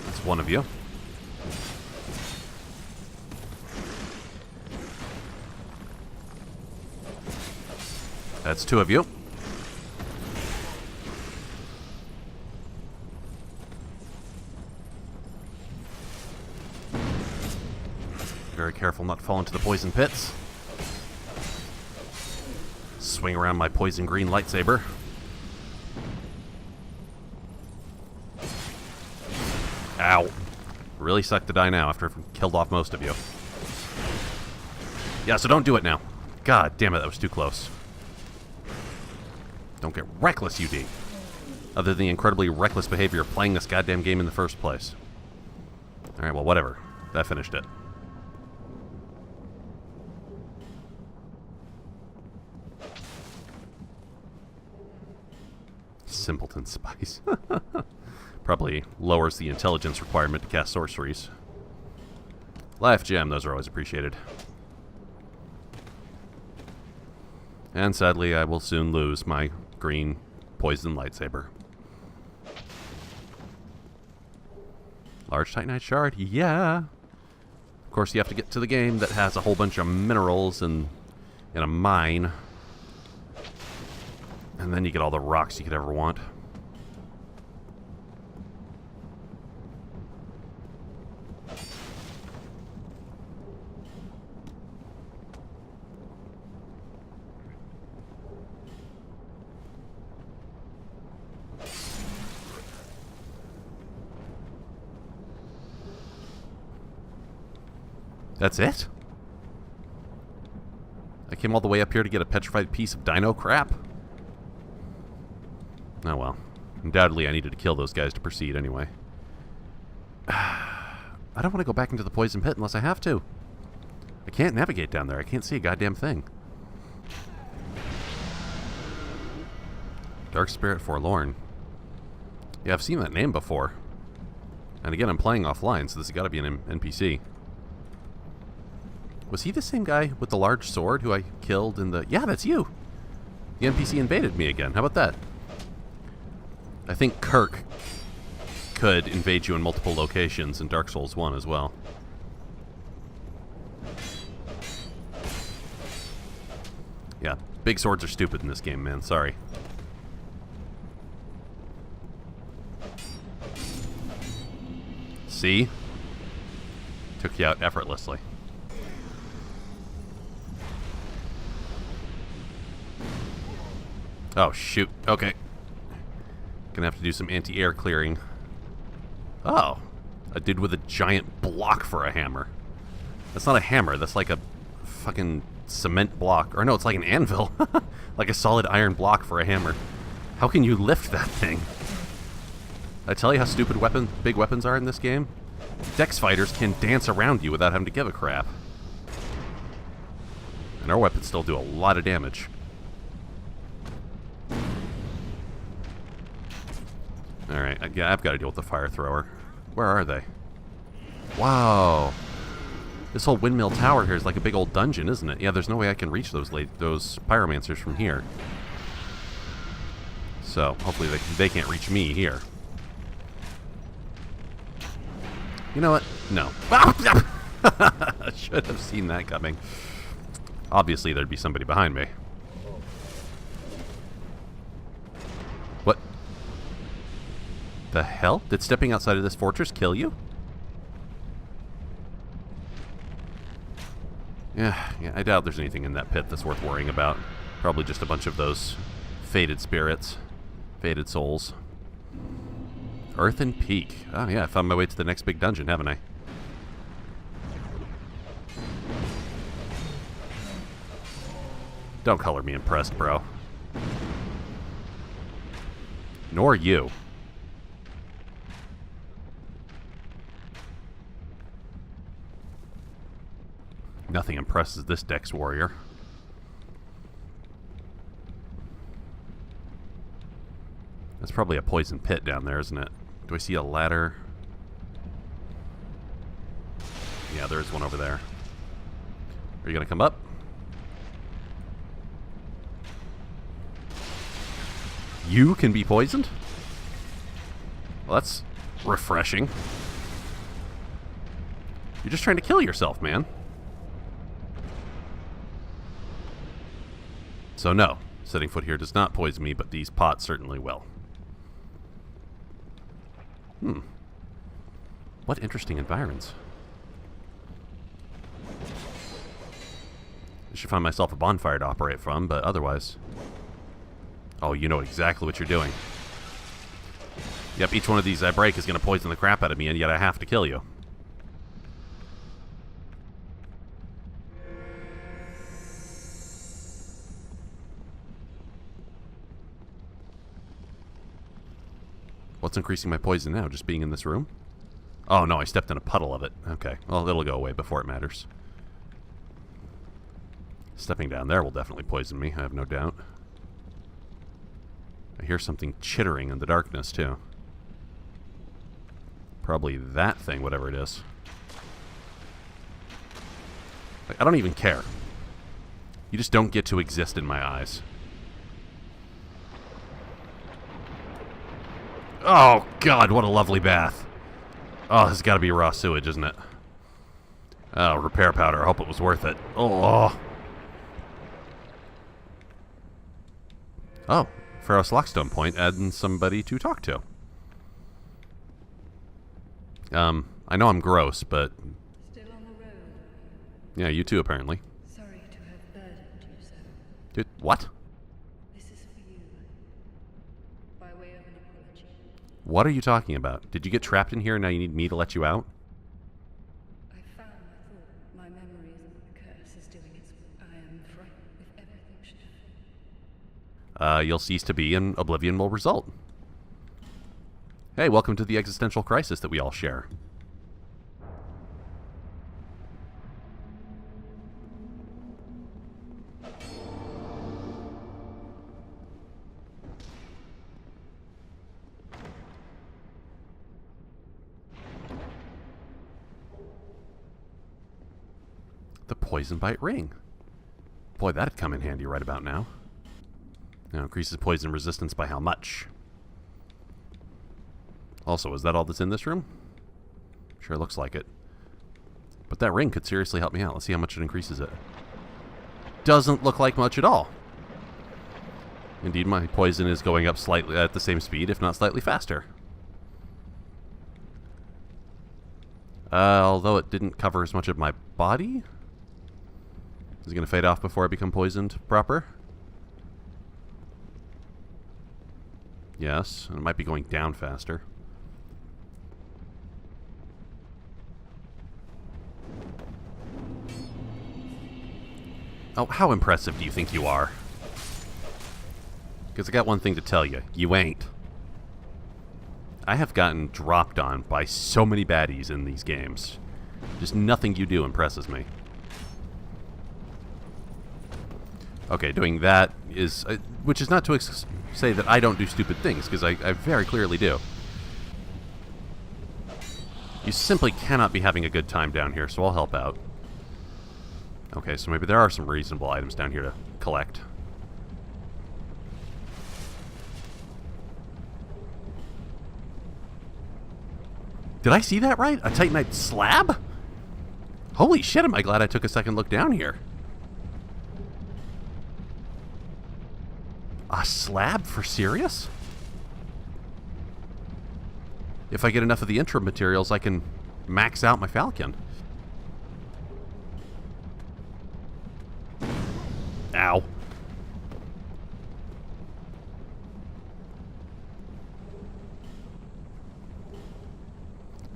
That's one of you. That's two of you. Very careful not to fall into the poison pits. Swing around my poison green lightsaber. Ow. Really sucked to die now after I've killed off most of you. Yeah, so don't do it now. God damn it, that was too close. Don't get reckless, UD. Other than the incredibly reckless behavior of playing this goddamn game in the first place. Alright, well, whatever. That finished it. Simpleton spice. Probably lowers the intelligence requirement to cast sorceries. Life gem, those are always appreciated. And sadly, I will soon lose my green poison lightsaber. Large Titanite shard, yeah. Of course, you have to get to the game that has a whole bunch of minerals and in a mine. And then you get all the rocks you could ever want. That's it? I came all the way up here to get a petrified piece of dino crap? Oh well. Undoubtedly I needed to kill those guys to proceed anyway. I don't want to go back into the poison pit unless I have to. I can't navigate down there. I can't see a goddamn thing. Dark Spirit Forlorn. Yeah, I've seen that name before. And again, I'm playing offline, so this has got to be an NPC. Was he the same guy with the large sword who I killed in the... Yeah, that's you! The NPC invaded me again. How about that? I think Kirk could invade you in multiple locations in Dark Souls 1 as well. Yeah, big swords are stupid in this game, man. Sorry. See? Took you out effortlessly. Oh, shoot. Okay. Gonna have to do some anti-air clearing. Oh. A dude with a giant block for a hammer. That's not a hammer. That's like a fucking cement block. Or no, it's like an anvil. Like a solid iron block for a hammer. How can you lift that thing? I tell you how stupid big weapons are in this game? Dex fighters can dance around you without having to give a crap. And our weapons still do a lot of damage. Alright, yeah, I've got to deal with the fire thrower. Where are they? Wow. This whole windmill tower here is like a big old dungeon, isn't it? Yeah, there's no way I can reach those pyromancers from here. So, hopefully they can't reach me here. You know what? No. I should have seen that coming. Obviously, there'd be somebody behind me. What? The hell? Did stepping outside of this fortress kill you? Yeah, I doubt there's anything in that pit that's worth worrying about. Probably just a bunch of those faded spirits. Faded souls. Earthen Peak. Oh yeah, I found my way to the next big dungeon, haven't I? Don't color me impressed, bro. Nor you. Nothing impresses this Dex warrior. That's probably a poison pit down there, isn't it? Do I see a ladder? Yeah, there's one over there. Are you gonna come up? You can be poisoned? Well, that's refreshing. You're just trying to kill yourself, man. So no, setting foot here does not poison me, but these pots certainly will. What interesting environs. I should find myself a bonfire to operate from, but otherwise... Oh, you know exactly what you're doing. Yep, each one of these I break is going to poison the crap out of me, and yet I have to kill you. What's increasing my poison now? Just being in this room? Oh, no, I stepped in a puddle of it. Okay, well, it'll go away before it matters. Stepping down there will definitely poison me, I have no doubt. I hear something chittering in the darkness, too. Probably that thing, whatever it is. Like, I don't even care. You just don't get to exist in my eyes. Oh, God, what a lovely bath. Oh, this has got to be raw sewage, isn't it? Oh, repair powder. I hope it was worth it. Oh. Oh, Pharos Lockstone Point, adding somebody to talk to. I know I'm gross, but... Still on the road. Yeah, you too, apparently. Sorry to have burdened you, sir. Dude, what? This is for you. By way of an apology. What are you talking about? Did you get trapped in here and now you need me to let you out? I found my thought. My memory is the curse is doing its... I am frightened if everything should fail. You'll cease to be and oblivion will result. Hey, welcome to the existential crisis that we all share. The poison bite ring. Boy, that'd come in handy right about now. Now, increases poison resistance by how much? Also, is that all that's in this room? Sure looks like it. But that ring could seriously help me out. Let's see how much it increases it. Doesn't look like much at all. Indeed, my poison is going up slightly at the same speed, if not slightly faster. Although it didn't cover as much of my body. Is it going to fade off before I become poisoned proper? Yes, and it might be going down faster. Oh, how impressive do you think you are? Because I got one thing to tell you. You ain't. I have gotten dropped on by so many baddies in these games. Just nothing you do impresses me. Okay, doing that is... which is not to say that I don't do stupid things, because I very clearly do. You simply cannot be having a good time down here, so I'll help out. Okay, so maybe there are some reasonable items down here to collect. Did I see that right? A Titanite slab? Holy shit, am I glad I took a second look down here. A slab for serious? If I get enough of the intro materials, I can max out my Falcon. Ow.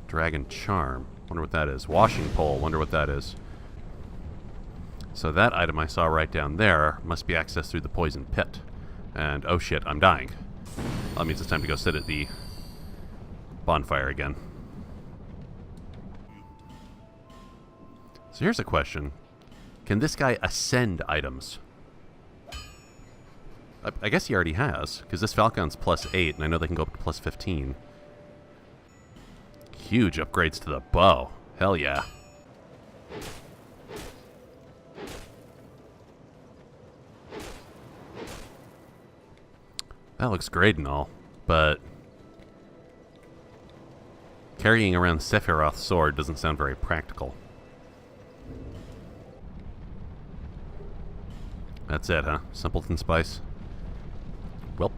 Dragon Charm. Wonder what that is. Washing Pole. Wonder what that is. So that item I saw right down there must be accessed through the poison pit. And, oh shit, I'm dying. That means it's time to go sit at the bonfire again. So here's a question. Can this guy ascend items? I guess he already has, because this Falcon's +8, and I know they can go up to +15. Huge upgrades to the bow. Hell yeah. That looks great and all, but carrying around Sephiroth's sword doesn't sound very practical. That's it, huh? Simpleton Spice? Welp.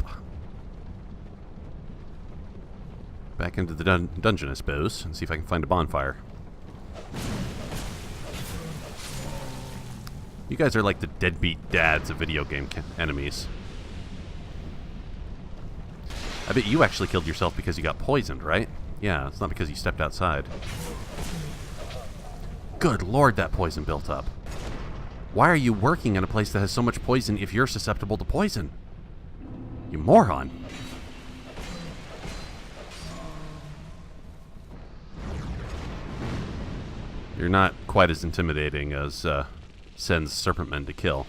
Back into the dungeon, I suppose, and see if I can find a bonfire. You guys are like the deadbeat dads of video game enemies. I bet you actually killed yourself because you got poisoned, right? Yeah, it's not because you stepped outside. Good lord, that poison built up. Why are you working in a place that has so much poison if you're susceptible to poison? You moron. You're not quite as intimidating as sends serpentmen to kill.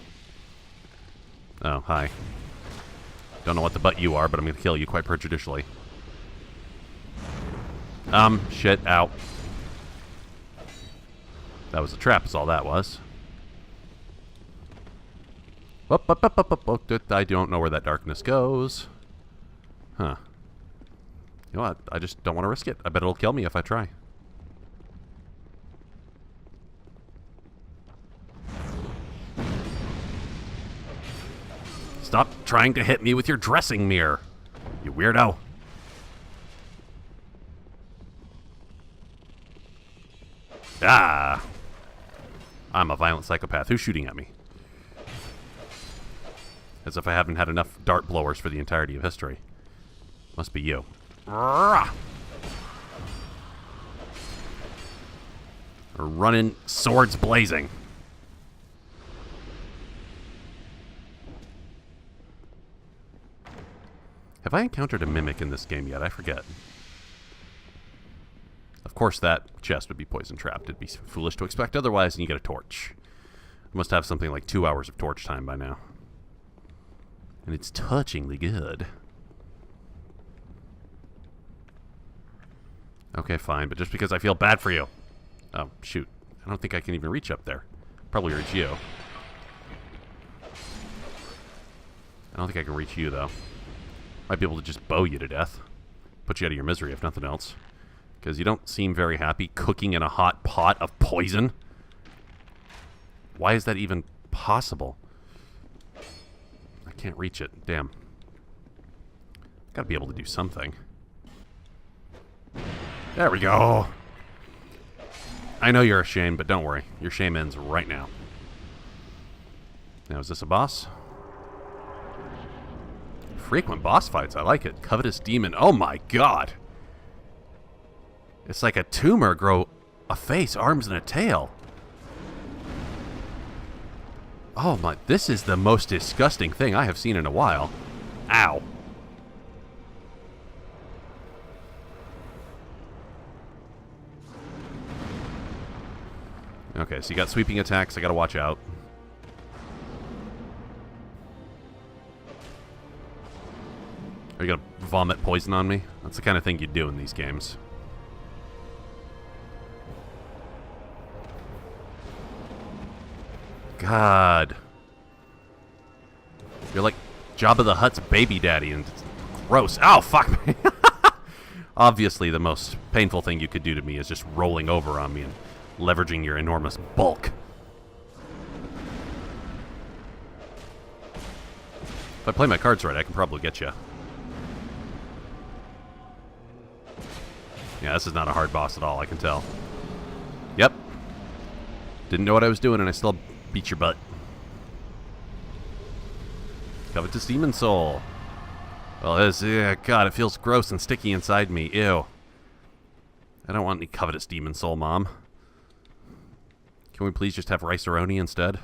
Oh, hi. Don't know what the butt you are, but I'm going to kill you quite prejudicially. Shit, ow. That was a trap, is all that was. I don't know where that darkness goes. Huh. You know what? I just don't want to risk it. I bet it'll kill me if I try. Stop trying to hit me with your dressing mirror, you weirdo. Ah! I'm a violent psychopath. Who's shooting at me? As if I haven't had enough dart blowers for the entirety of history. Must be you. Rah! We're running swords blazing. Have I encountered a mimic in this game yet? I forget. Of course that chest would be poison trapped. It'd be foolish to expect otherwise, and you get a torch. You must have something like 2 hours of torch time by now. And it's touchingly good. Okay, fine, but just because I feel bad for you. Oh, shoot. I don't think I can even reach up there. Probably reach you. I don't think I can reach you, though. Might be able to just bow you to death. Put you out of your misery, if nothing else. Because you don't seem very happy cooking in a hot pot of poison. Why is that even possible? I can't reach it. Damn. Gotta be able to do something. There we go. I know you're ashamed, but don't worry. Your shame ends right now. Now, is this a boss? Frequent boss fights. I like it. Covetous Demon. Oh my god. It's like a tumor grow a face, arms, and a tail. Oh my. This is the most disgusting thing I have seen in a while. Ow. Okay, so you got sweeping attacks. I gotta watch out. Are you gonna vomit poison on me? That's the kind of thing you do in these games. God. You're like Jabba the Hutt's baby daddy, and it's gross. Ow, fuck me. Obviously, the most painful thing you could do to me is just rolling over on me and leveraging your enormous bulk. If I play my cards right, I can probably get you. Yeah, this is not a hard boss at all, I can tell. Yep. Didn't know what I was doing, and I still beat your butt. Covetous Demon Soul. Well, God, it feels gross and sticky inside me. Ew. I don't want any Covetous Demon Soul, Mom. Can we please just have rice-a-roni instead?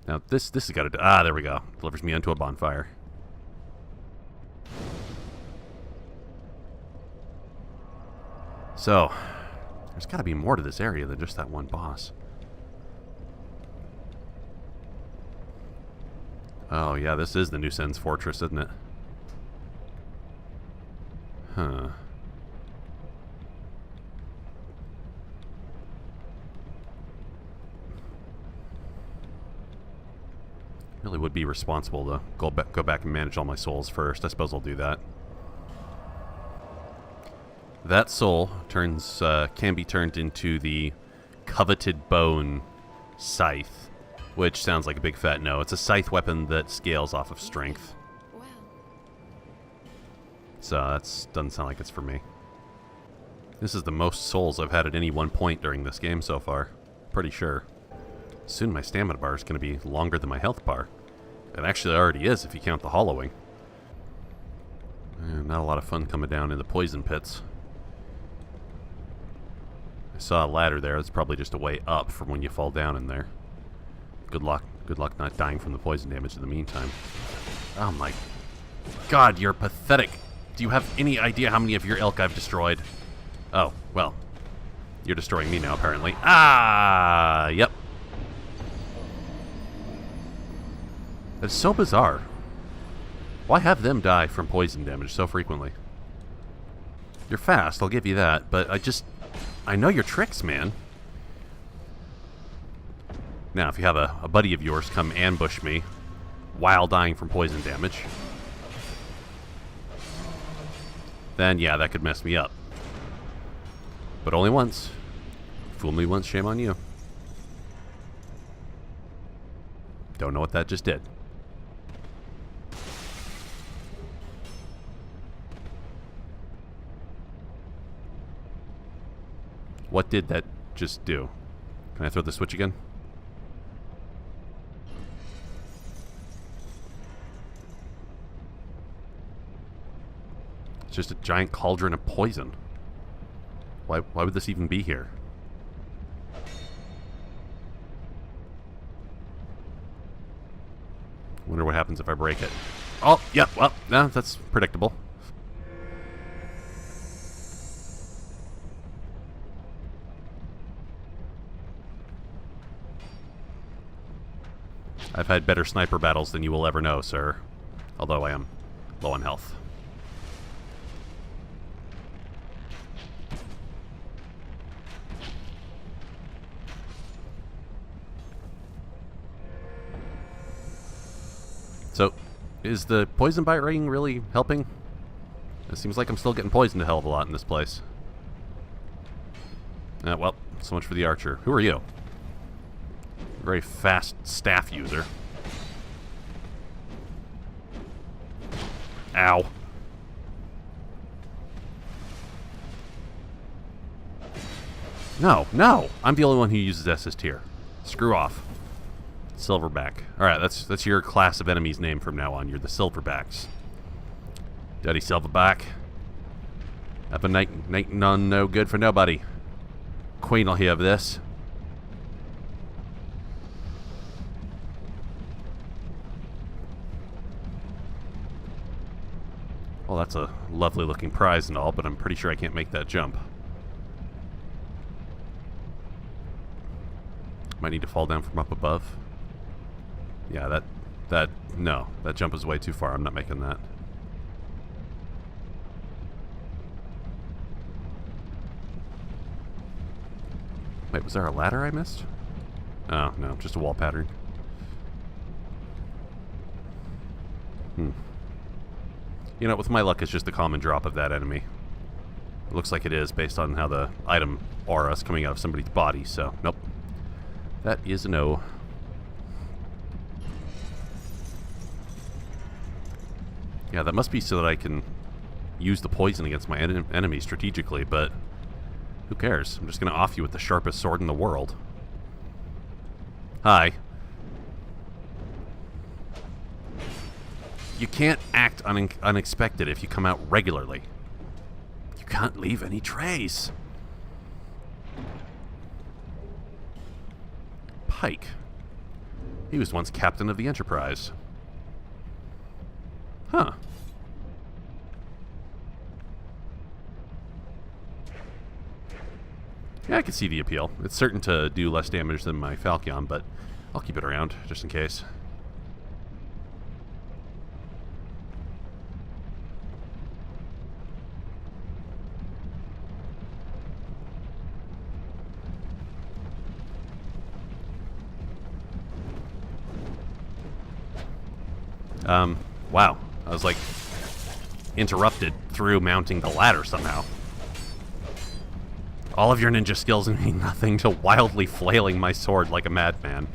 Now, this has got to... Ah, there we go. Delivers me onto a bonfire. So, there's got to be more to this area than just that one boss. Oh, yeah, this is the New Sen's Fortress, isn't it? Huh. Really would be responsible to go back and manage all my souls first. I suppose I'll do that. That soul can be turned into the coveted bone scythe, which sounds like a big fat no. It's a scythe weapon that scales off of strength. Well, So that doesn't sound like it's for me. This is the most souls I've had at any one point during this game so far. Pretty sure. Soon my stamina bar is going to be longer than my health bar. It actually already is if you count the hollowing. Not a lot of fun coming down in the poison pits. I saw a ladder there. That's probably just a way up from when you fall down in there. Good luck. Good luck not dying from the poison damage in the meantime. Oh my god, you're pathetic. Do you have any idea how many of your ilk I've destroyed? Oh, well. You're destroying me now, apparently. Ah, yep. That's so bizarre. Why have them die from poison damage so frequently? You're fast, I'll give you that, but I know your tricks, man. Now, if you have a buddy of yours come ambush me while dying from poison damage, then yeah, that could mess me up. But only once. Fool me once, shame on you. Don't know what that just did. What did that just do? Can I throw the switch again? It's just a giant cauldron of poison. Why would this even be here? Wonder what happens if I break it. Oh, yep, well, no, that's predictable. I've had better sniper battles than you will ever know, sir. Although I am low on health. So, is the poison bite ring really helping? It seems like I'm still getting poisoned a hell of a lot in this place. Well, so much for the archer. Who are you? Very fast staff user. Ow. No, no! I'm the only one who uses SS tier. Screw off. Silverback. Alright, that's your class of enemies name from now on. You're the Silverbacks. Daddy Silverback. Up a night none no good for nobody. Queen will hear of this. Well, that's a lovely looking prize and all, but I'm pretty sure I can't make that jump. Might need to fall down from up above. Yeah, no. That jump is way too far. I'm not making that. Wait, was there a ladder I missed? Oh, no, just a wall pattern. You know, with my luck, it's just a common drop of that enemy. It looks like it is, based on how the item aura is coming out of somebody's body, so, nope. That is a no. Yeah, that must be so that I can use the poison against my enemy strategically, but who cares? I'm just going to off you with the sharpest sword in the world. Hi. You can't act unexpected if you come out regularly. You can't leave any trace. Pike. He was once captain of the Enterprise. Huh. Yeah, I can see the appeal. It's certain to do less damage than my Falcon, but I'll keep it around, just in case. Wow. I was, like, interrupted through mounting the ladder somehow. All of your ninja skills mean nothing to wildly flailing my sword like a madman.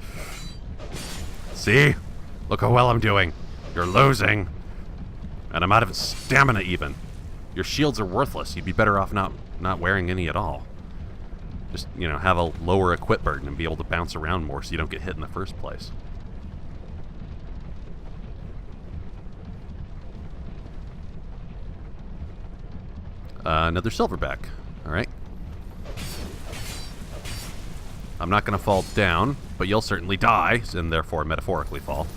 See? Look how well I'm doing. You're losing. And I'm out of stamina even. Your shields are worthless. You'd be better off not wearing any at all. Just, you know, have a lower equip burden and be able to bounce around more so you don't get hit in the first place. Another silverback. Alright. I'm not going to fall down, but you'll certainly die, and therefore metaphorically fall.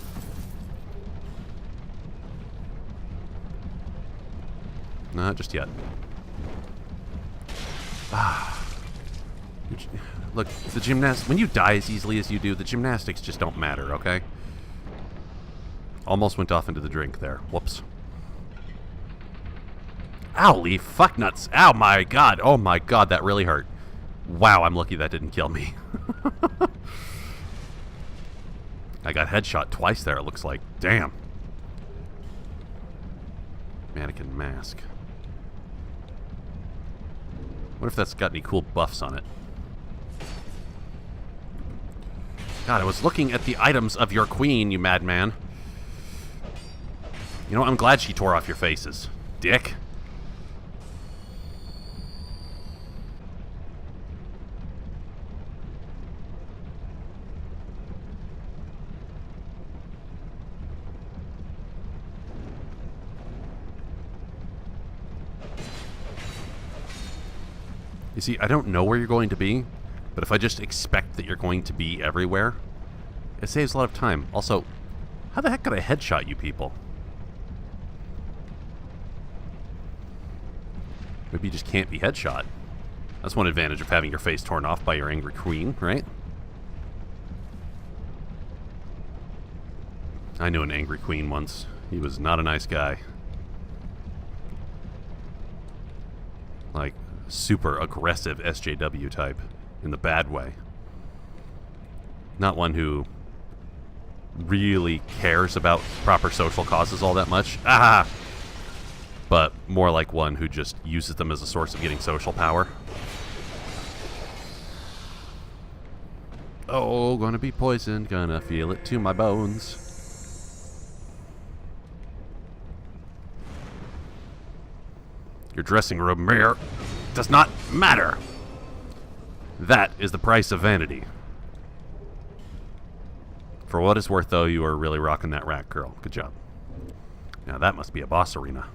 Not just yet. Look, when you die as easily as you do, the gymnastics just don't matter, okay? Almost went off into the drink there. Whoops. Owly fuck nuts. Ow, my god. Oh my god, that really hurt. Wow, I'm lucky that didn't kill me. I got headshot twice there, it looks like. Damn. Mannequin mask. What if that's got any cool buffs on it? God, I was looking at the items of your queen, you madman. You know, I'm glad she tore off your faces. Dick. You see, I don't know where you're going to be, but if I just expect that you're going to be everywhere, it saves a lot of time. Also, how the heck could I headshot you people? Maybe you just can't be headshot. That's one advantage of having your face torn off by your angry queen, right? I knew an angry queen once. He was not a nice guy. Like, super aggressive SJW type in the bad way. Not one who really cares about proper social causes all that much. Ah! But more like one who just uses them as a source of getting social power. Oh, gonna be poisoned, gonna feel it to my bones. Your dressing room mirror does not matter. That is the price of vanity. For what it's worth, though, you are really rocking that rat girl. Good job. Now that must be a boss arena.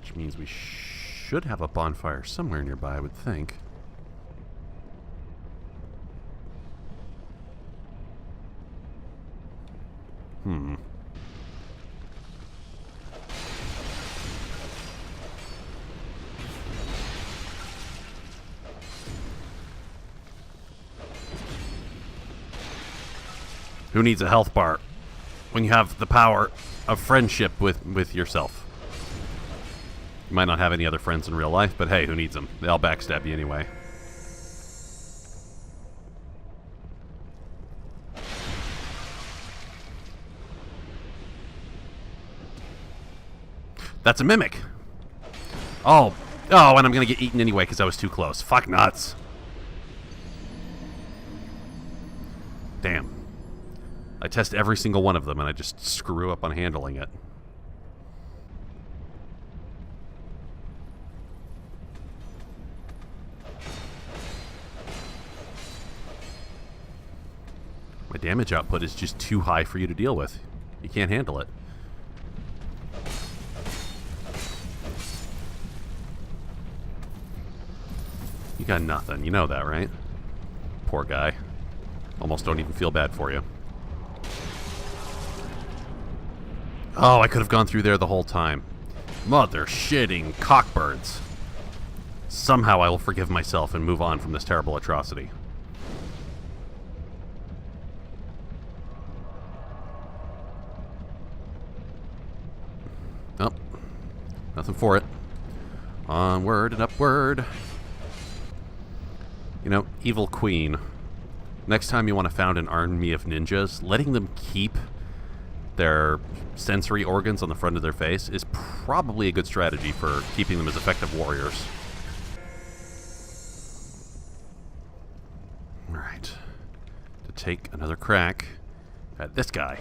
Which means we should have a bonfire somewhere nearby, I would think. Who needs a health bar when you have the power of friendship with yourself? You might not have any other friends in real life, but hey, who needs them? They'll backstab you anyway. That's a mimic. Oh, and I'm gonna get eaten anyway because I was too close. Fuck nuts. Damn. I test every single one of them and I just screw up on handling it. My damage output is just too high for you to deal with. You can't handle it. You got nothing. You know that, right? Poor guy. Almost don't even feel bad for you. Oh, I could have gone through there the whole time. Mother shitting cockbirds. Somehow I will forgive myself and move on from this terrible atrocity. Oh, nothing for it. Onward and upward. You know, evil queen. Next time you want to found an army of ninjas, letting them keep their sensory organs on the front of their face is probably a good strategy for keeping them as effective warriors. Alright. To take another crack at this guy.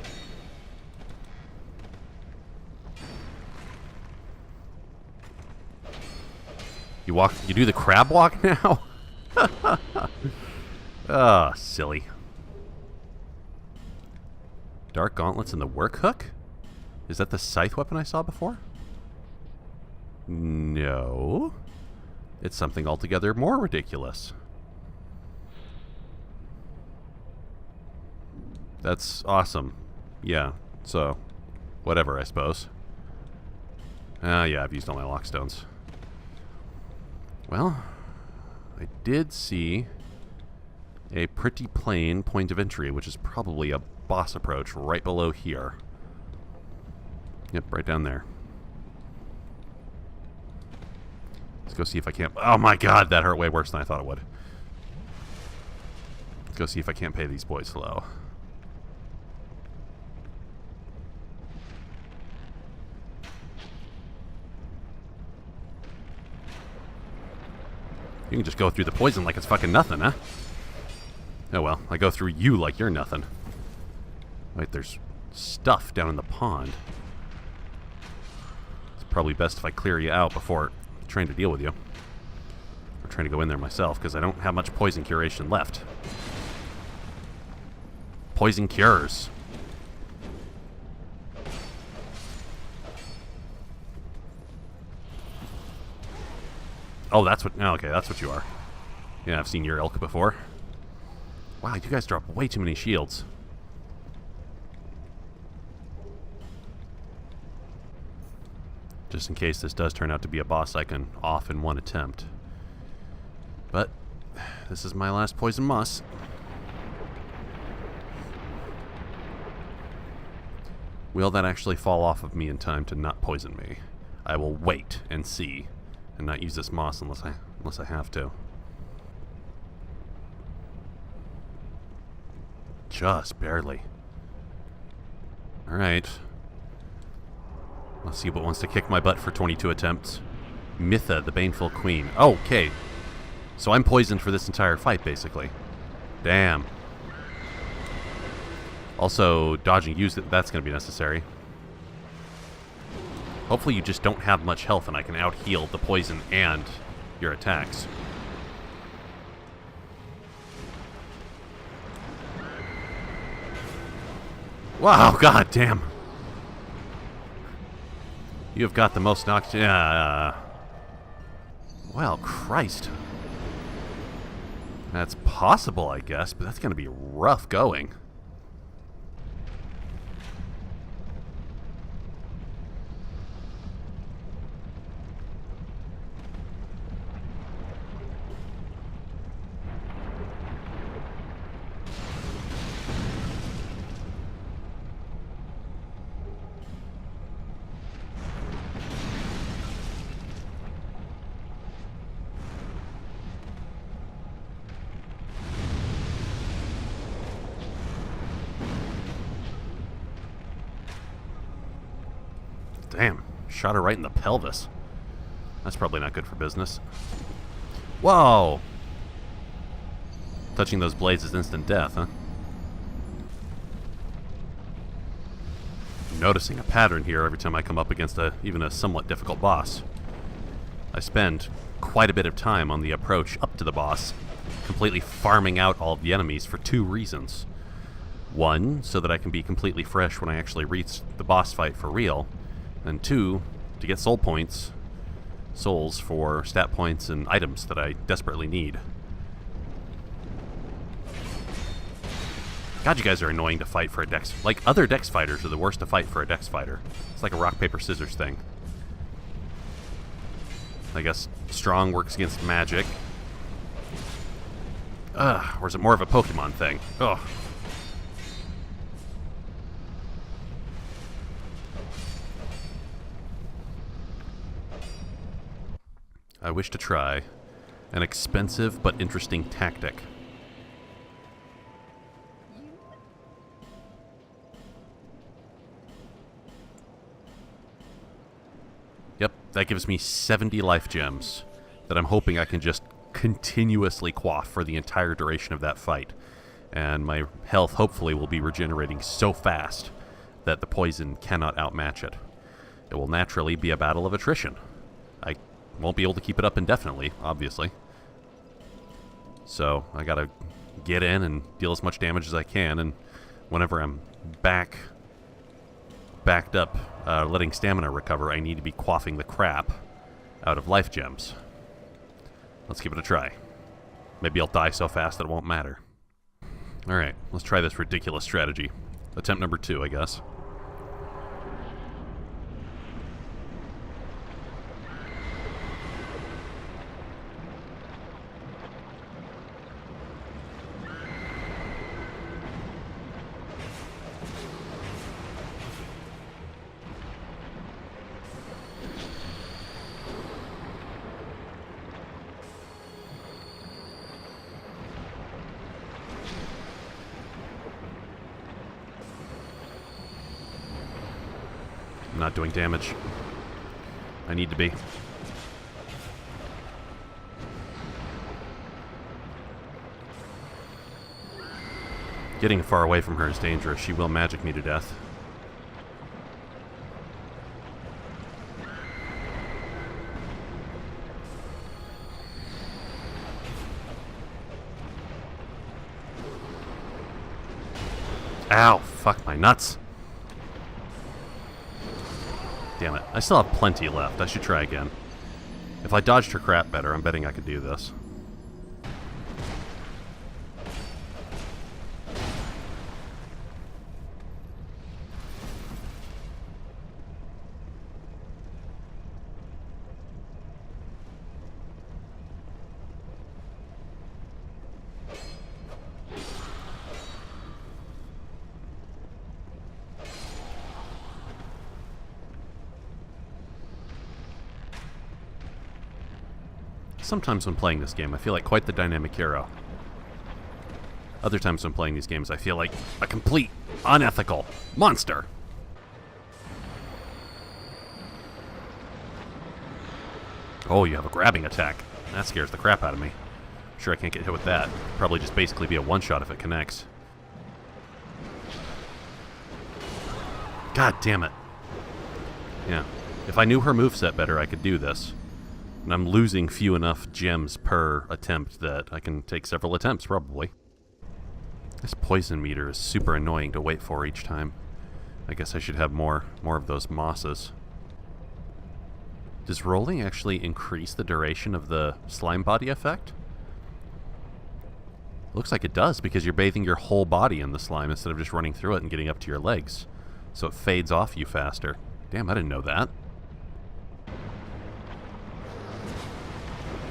You do the crab walk now? Ah, silly. Dark gauntlets and the work hook? Is that the scythe weapon I saw before? No. It's something altogether more ridiculous. That's awesome. Yeah, so whatever, I suppose. Yeah, I've used all my lockstones. Well, I did see a pretty plain point of entry, which is probably a boss approach right below here. Yep, right down there. Let's go see if I can't... Oh my god, that hurt way worse than I thought it would. Let's go see if I can't pay these boys slow. You can just go through the poison like it's fucking nothing, huh? Oh well, I go through you like you're nothing. Wait, there's stuff down in the pond. It's probably best if I clear you out before trying to deal with you. Or trying to go in there myself, because I don't have much poison curation left. Poison cures. Oh, that's what... Oh, okay, that's what you are. Yeah, I've seen your ilk before. Wow, you guys drop way too many shields. Just in case this does turn out to be a boss I can off in one attempt. But this is my last poison moss. Will that actually fall off of me in time to not poison me? I will wait and see, and not use this moss unless I have to. Just barely. Alright. Let's see what wants to kick my butt for 22 attempts. Mytha, the Baneful Queen. Oh, okay. So I'm poisoned for this entire fight, basically. Damn. Also, dodging use, that's going to be necessary. Hopefully you just don't have much health and I can out-heal the poison and your attacks. Wow, god damn. You have got the most knocked... well, Christ. That's possible, I guess, but that's going to be rough going. Damn, shot her right in the pelvis. That's probably not good for business. Whoa! Touching those blades is instant death, huh? I'm noticing a pattern here every time I come up against even a somewhat difficult boss. I spend quite a bit of time on the approach up to the boss, completely farming out all of the enemies for two reasons. One, so that I can be completely fresh when I actually reach the boss fight for real. And two, to get soul points, souls for stat points and items that I desperately need. God, you guys are annoying to fight for a dex. Like, other dex fighters are the worst to fight for a dex fighter. It's like a rock, paper, scissors thing. I guess strong works against magic. Or is it more of a Pokemon thing? Ugh. I wish to try an expensive but interesting tactic. Yep, that gives me 70 life gems that I'm hoping I can just continuously quaff for the entire duration of that fight. And my health hopefully will be regenerating so fast that the poison cannot outmatch it. It will naturally be a battle of attrition. I won't be able to keep it up indefinitely, obviously. So I gotta get in and deal as much damage as I can, and whenever I'm backed up, letting stamina recover, I need to be quaffing the crap out of life gems. Let's give it a try. Maybe I'll die so fast that it won't matter. Alright, let's try this ridiculous strategy. Attempt number 2, I guess. Not doing damage. I need to be. Getting far away from her is dangerous. She will magic me to death. Ow! Fuck my nuts! Damn it. I still have plenty left. I should try again. If I dodged her crap better, I'm betting I could do this. Sometimes when playing this game, I feel like quite the dynamic hero. Other times when playing these games, I feel like a complete, unethical monster. Oh, you have a grabbing attack. That scares the crap out of me. Sure I can't get hit with that. Probably just basically be a one-shot if it connects. God damn it. Yeah. If I knew her moveset better, I could do this. And I'm losing few enough gems per attempt that I can take several attempts, probably. This poison meter is super annoying to wait for each time. I guess I should have more of those mosses. Does rolling actually increase the duration of the slime body effect? Looks like it does, because you're bathing your whole body in the slime instead of just running through it and getting up to your legs. So it fades off you faster. Damn, I didn't know that.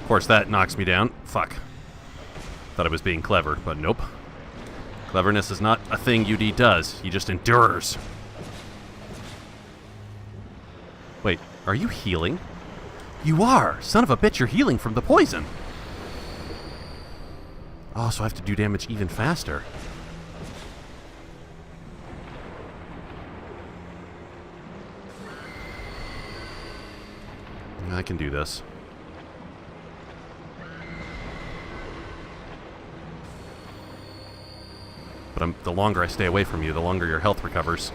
Of course, that knocks me down. Fuck. Thought I was being clever, but nope. Cleverness is not a thing UD does. He just endures. Wait, are you healing? You are! Son of a bitch, you're healing from the poison! Oh, so I have to do damage even faster. I can do this. But the longer I stay away from you, the longer your health recovers.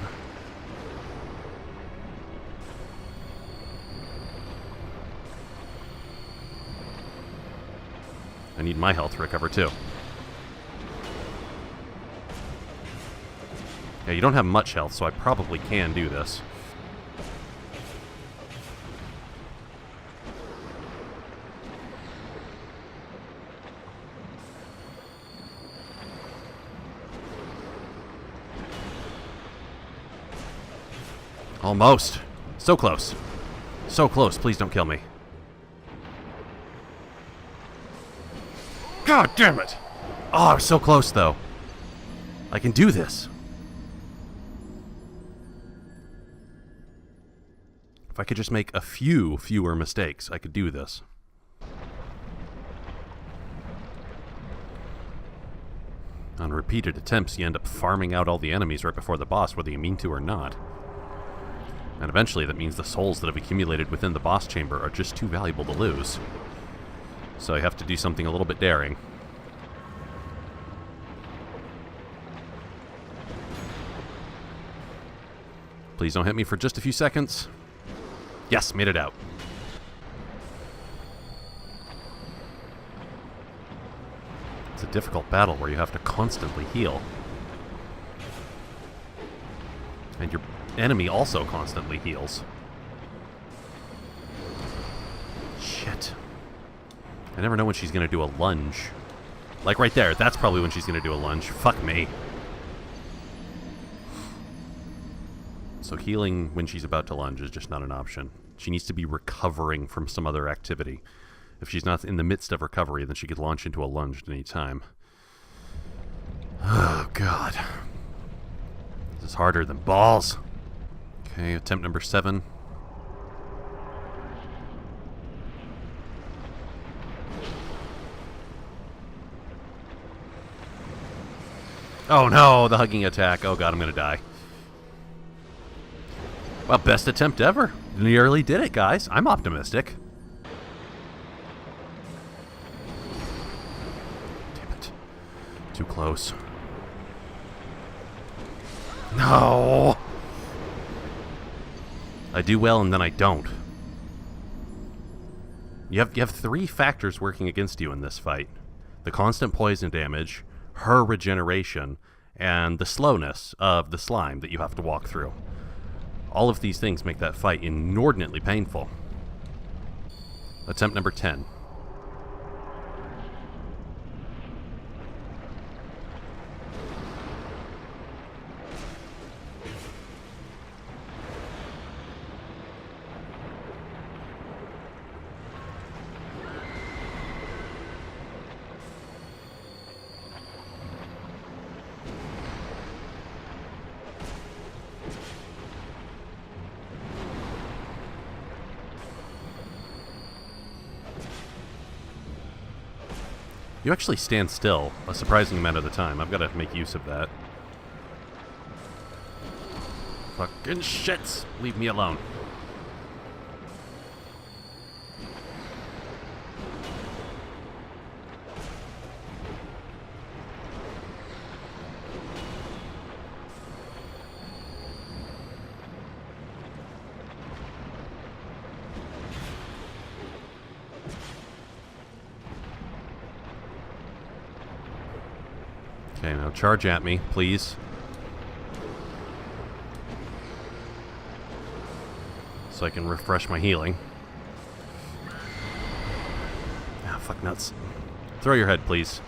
I need my health to recover too. Yeah, you don't have much health, so I probably can do this. Almost. So close. So close. Please don't kill me. God damn it! Oh, I was so close, though. I can do this. If I could just make a few fewer mistakes, I could do this. On repeated attempts, you end up farming out all the enemies right before the boss, whether you mean to or not. And eventually that means the souls that have accumulated within the boss chamber are just too valuable to lose. So I have to do something a little bit daring. Please don't hit me for just a few seconds. Yes, made it out. It's a difficult battle where you have to constantly heal. And your enemy also constantly heals. Shit. I never know when she's going to do a lunge. Like right there, that's probably when she's going to do a lunge. Fuck me. So healing when she's about to lunge is just not an option. She needs to be recovering from some other activity. If she's not in the midst of recovery, then she could launch into a lunge at any time. Oh, God. This is harder than balls. Okay, attempt number 7. Oh no, the hugging attack. Oh god, I'm gonna die. Well, best attempt ever. Nearly did it, guys. I'm optimistic. Damn it. Too close. No! I do well and then I don't. You have 3 factors working against you in this fight. The constant poison damage, her regeneration, and the slowness of the slime that you have to walk through. All of these things make that fight inordinately painful. Attempt number 10. You actually stand still a surprising amount of the time. I've got to make use of that. Fucking shits! Leave me alone. Okay, now charge at me, please. so I can refresh my healing. Ah, fuck nuts. Throw your head, please.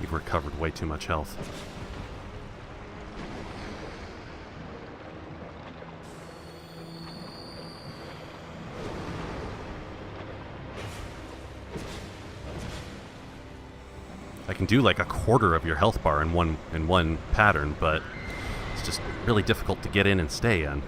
You've recovered way too much health. I can do like a quarter of your health bar in one pattern, but it's just really difficult to get in and stay in.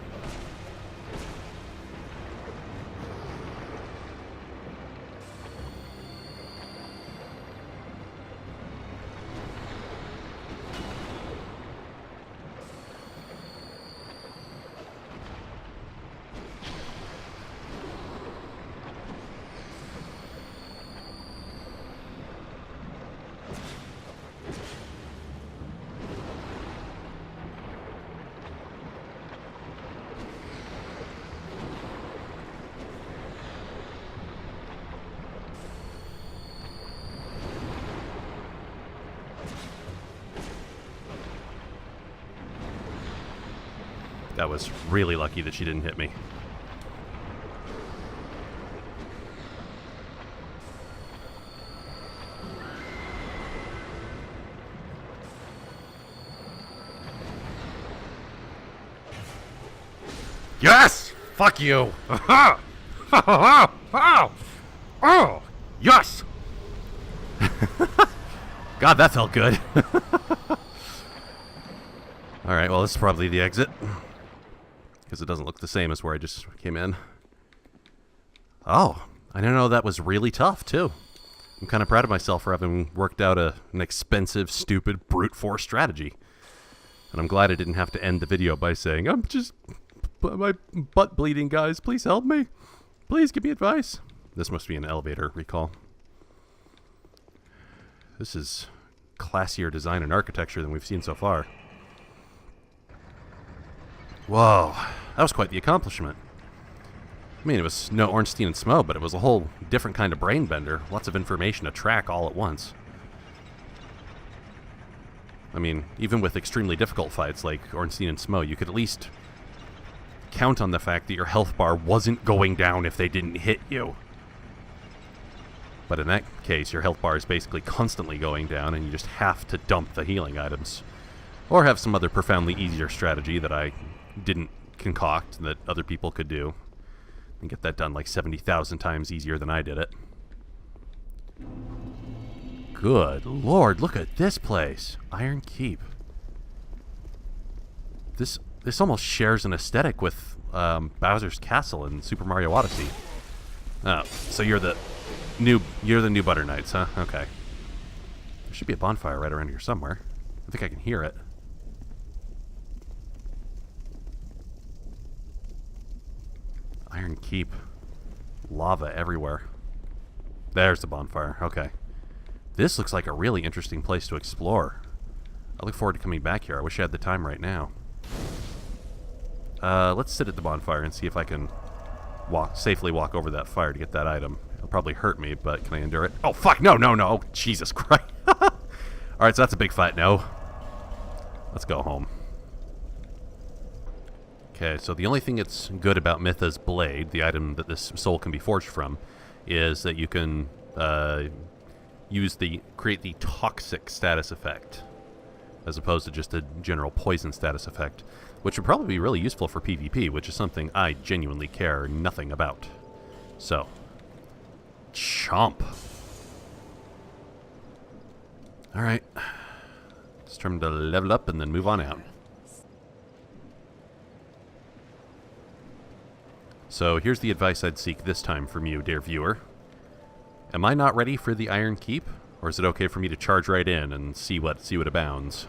That was really lucky that she didn't hit me. Yes! Fuck you! Oh! Yes! God, that felt good. Alright, well, this is probably the exit. Because it doesn't look the same as where I just came in. Oh, I didn't know that was really tough, too. I'm kind of proud of myself for having worked out an expensive, stupid, brute force strategy. And I'm glad I didn't have to end the video by saying, I'm just... my butt bleeding, guys. Please help me. Please give me advice. This must be an elevator recall. This is classier design and architecture than we've seen so far. Whoa, that was quite the accomplishment. I mean, it was no Ornstein and Smo, but it was a whole different kind of brain bender. Lots of information to track all at once. I mean, even with extremely difficult fights like Ornstein and Smo, you could at least count on the fact that your health bar wasn't going down if they didn't hit you. But in that case, your health bar is basically constantly going down, and you just have to dump the healing items. Or have some other profoundly easier strategy that I didn't concoct that other people could do. And get that done like 70,000 times easier than I did it. Good lord, look at this place. Iron Keep. This almost shares an aesthetic with Bowser's Castle in Super Mario Odyssey. Oh, so you're the new Butter Knights, huh? Okay. There should be a bonfire right around here somewhere. I think I can hear it. Iron Keep. Lava everywhere. There's the bonfire. Okay. This looks like a really interesting place to explore. I look forward to coming back here. I wish I had the time right now. Let's sit at the bonfire and see if I can safely walk over that fire to get that item. It'll probably hurt me, but can I endure it? Oh, fuck! No, no, no! Jesus Christ! Alright, so that's a big fight. No. Let's go home. Okay, so the only thing that's good about Mytha's Blade, the item that this soul can be forged from, is that you can create the toxic status effect, as opposed to just a general poison status effect, which would probably be really useful for PvP, which is something I genuinely care nothing about. So, chomp. Alright. It's time to level up and then move on out. So here's the advice I'd seek this time from you, dear viewer. Am I not ready for the Iron Keep? Or is it okay for me to charge right in and see what abounds?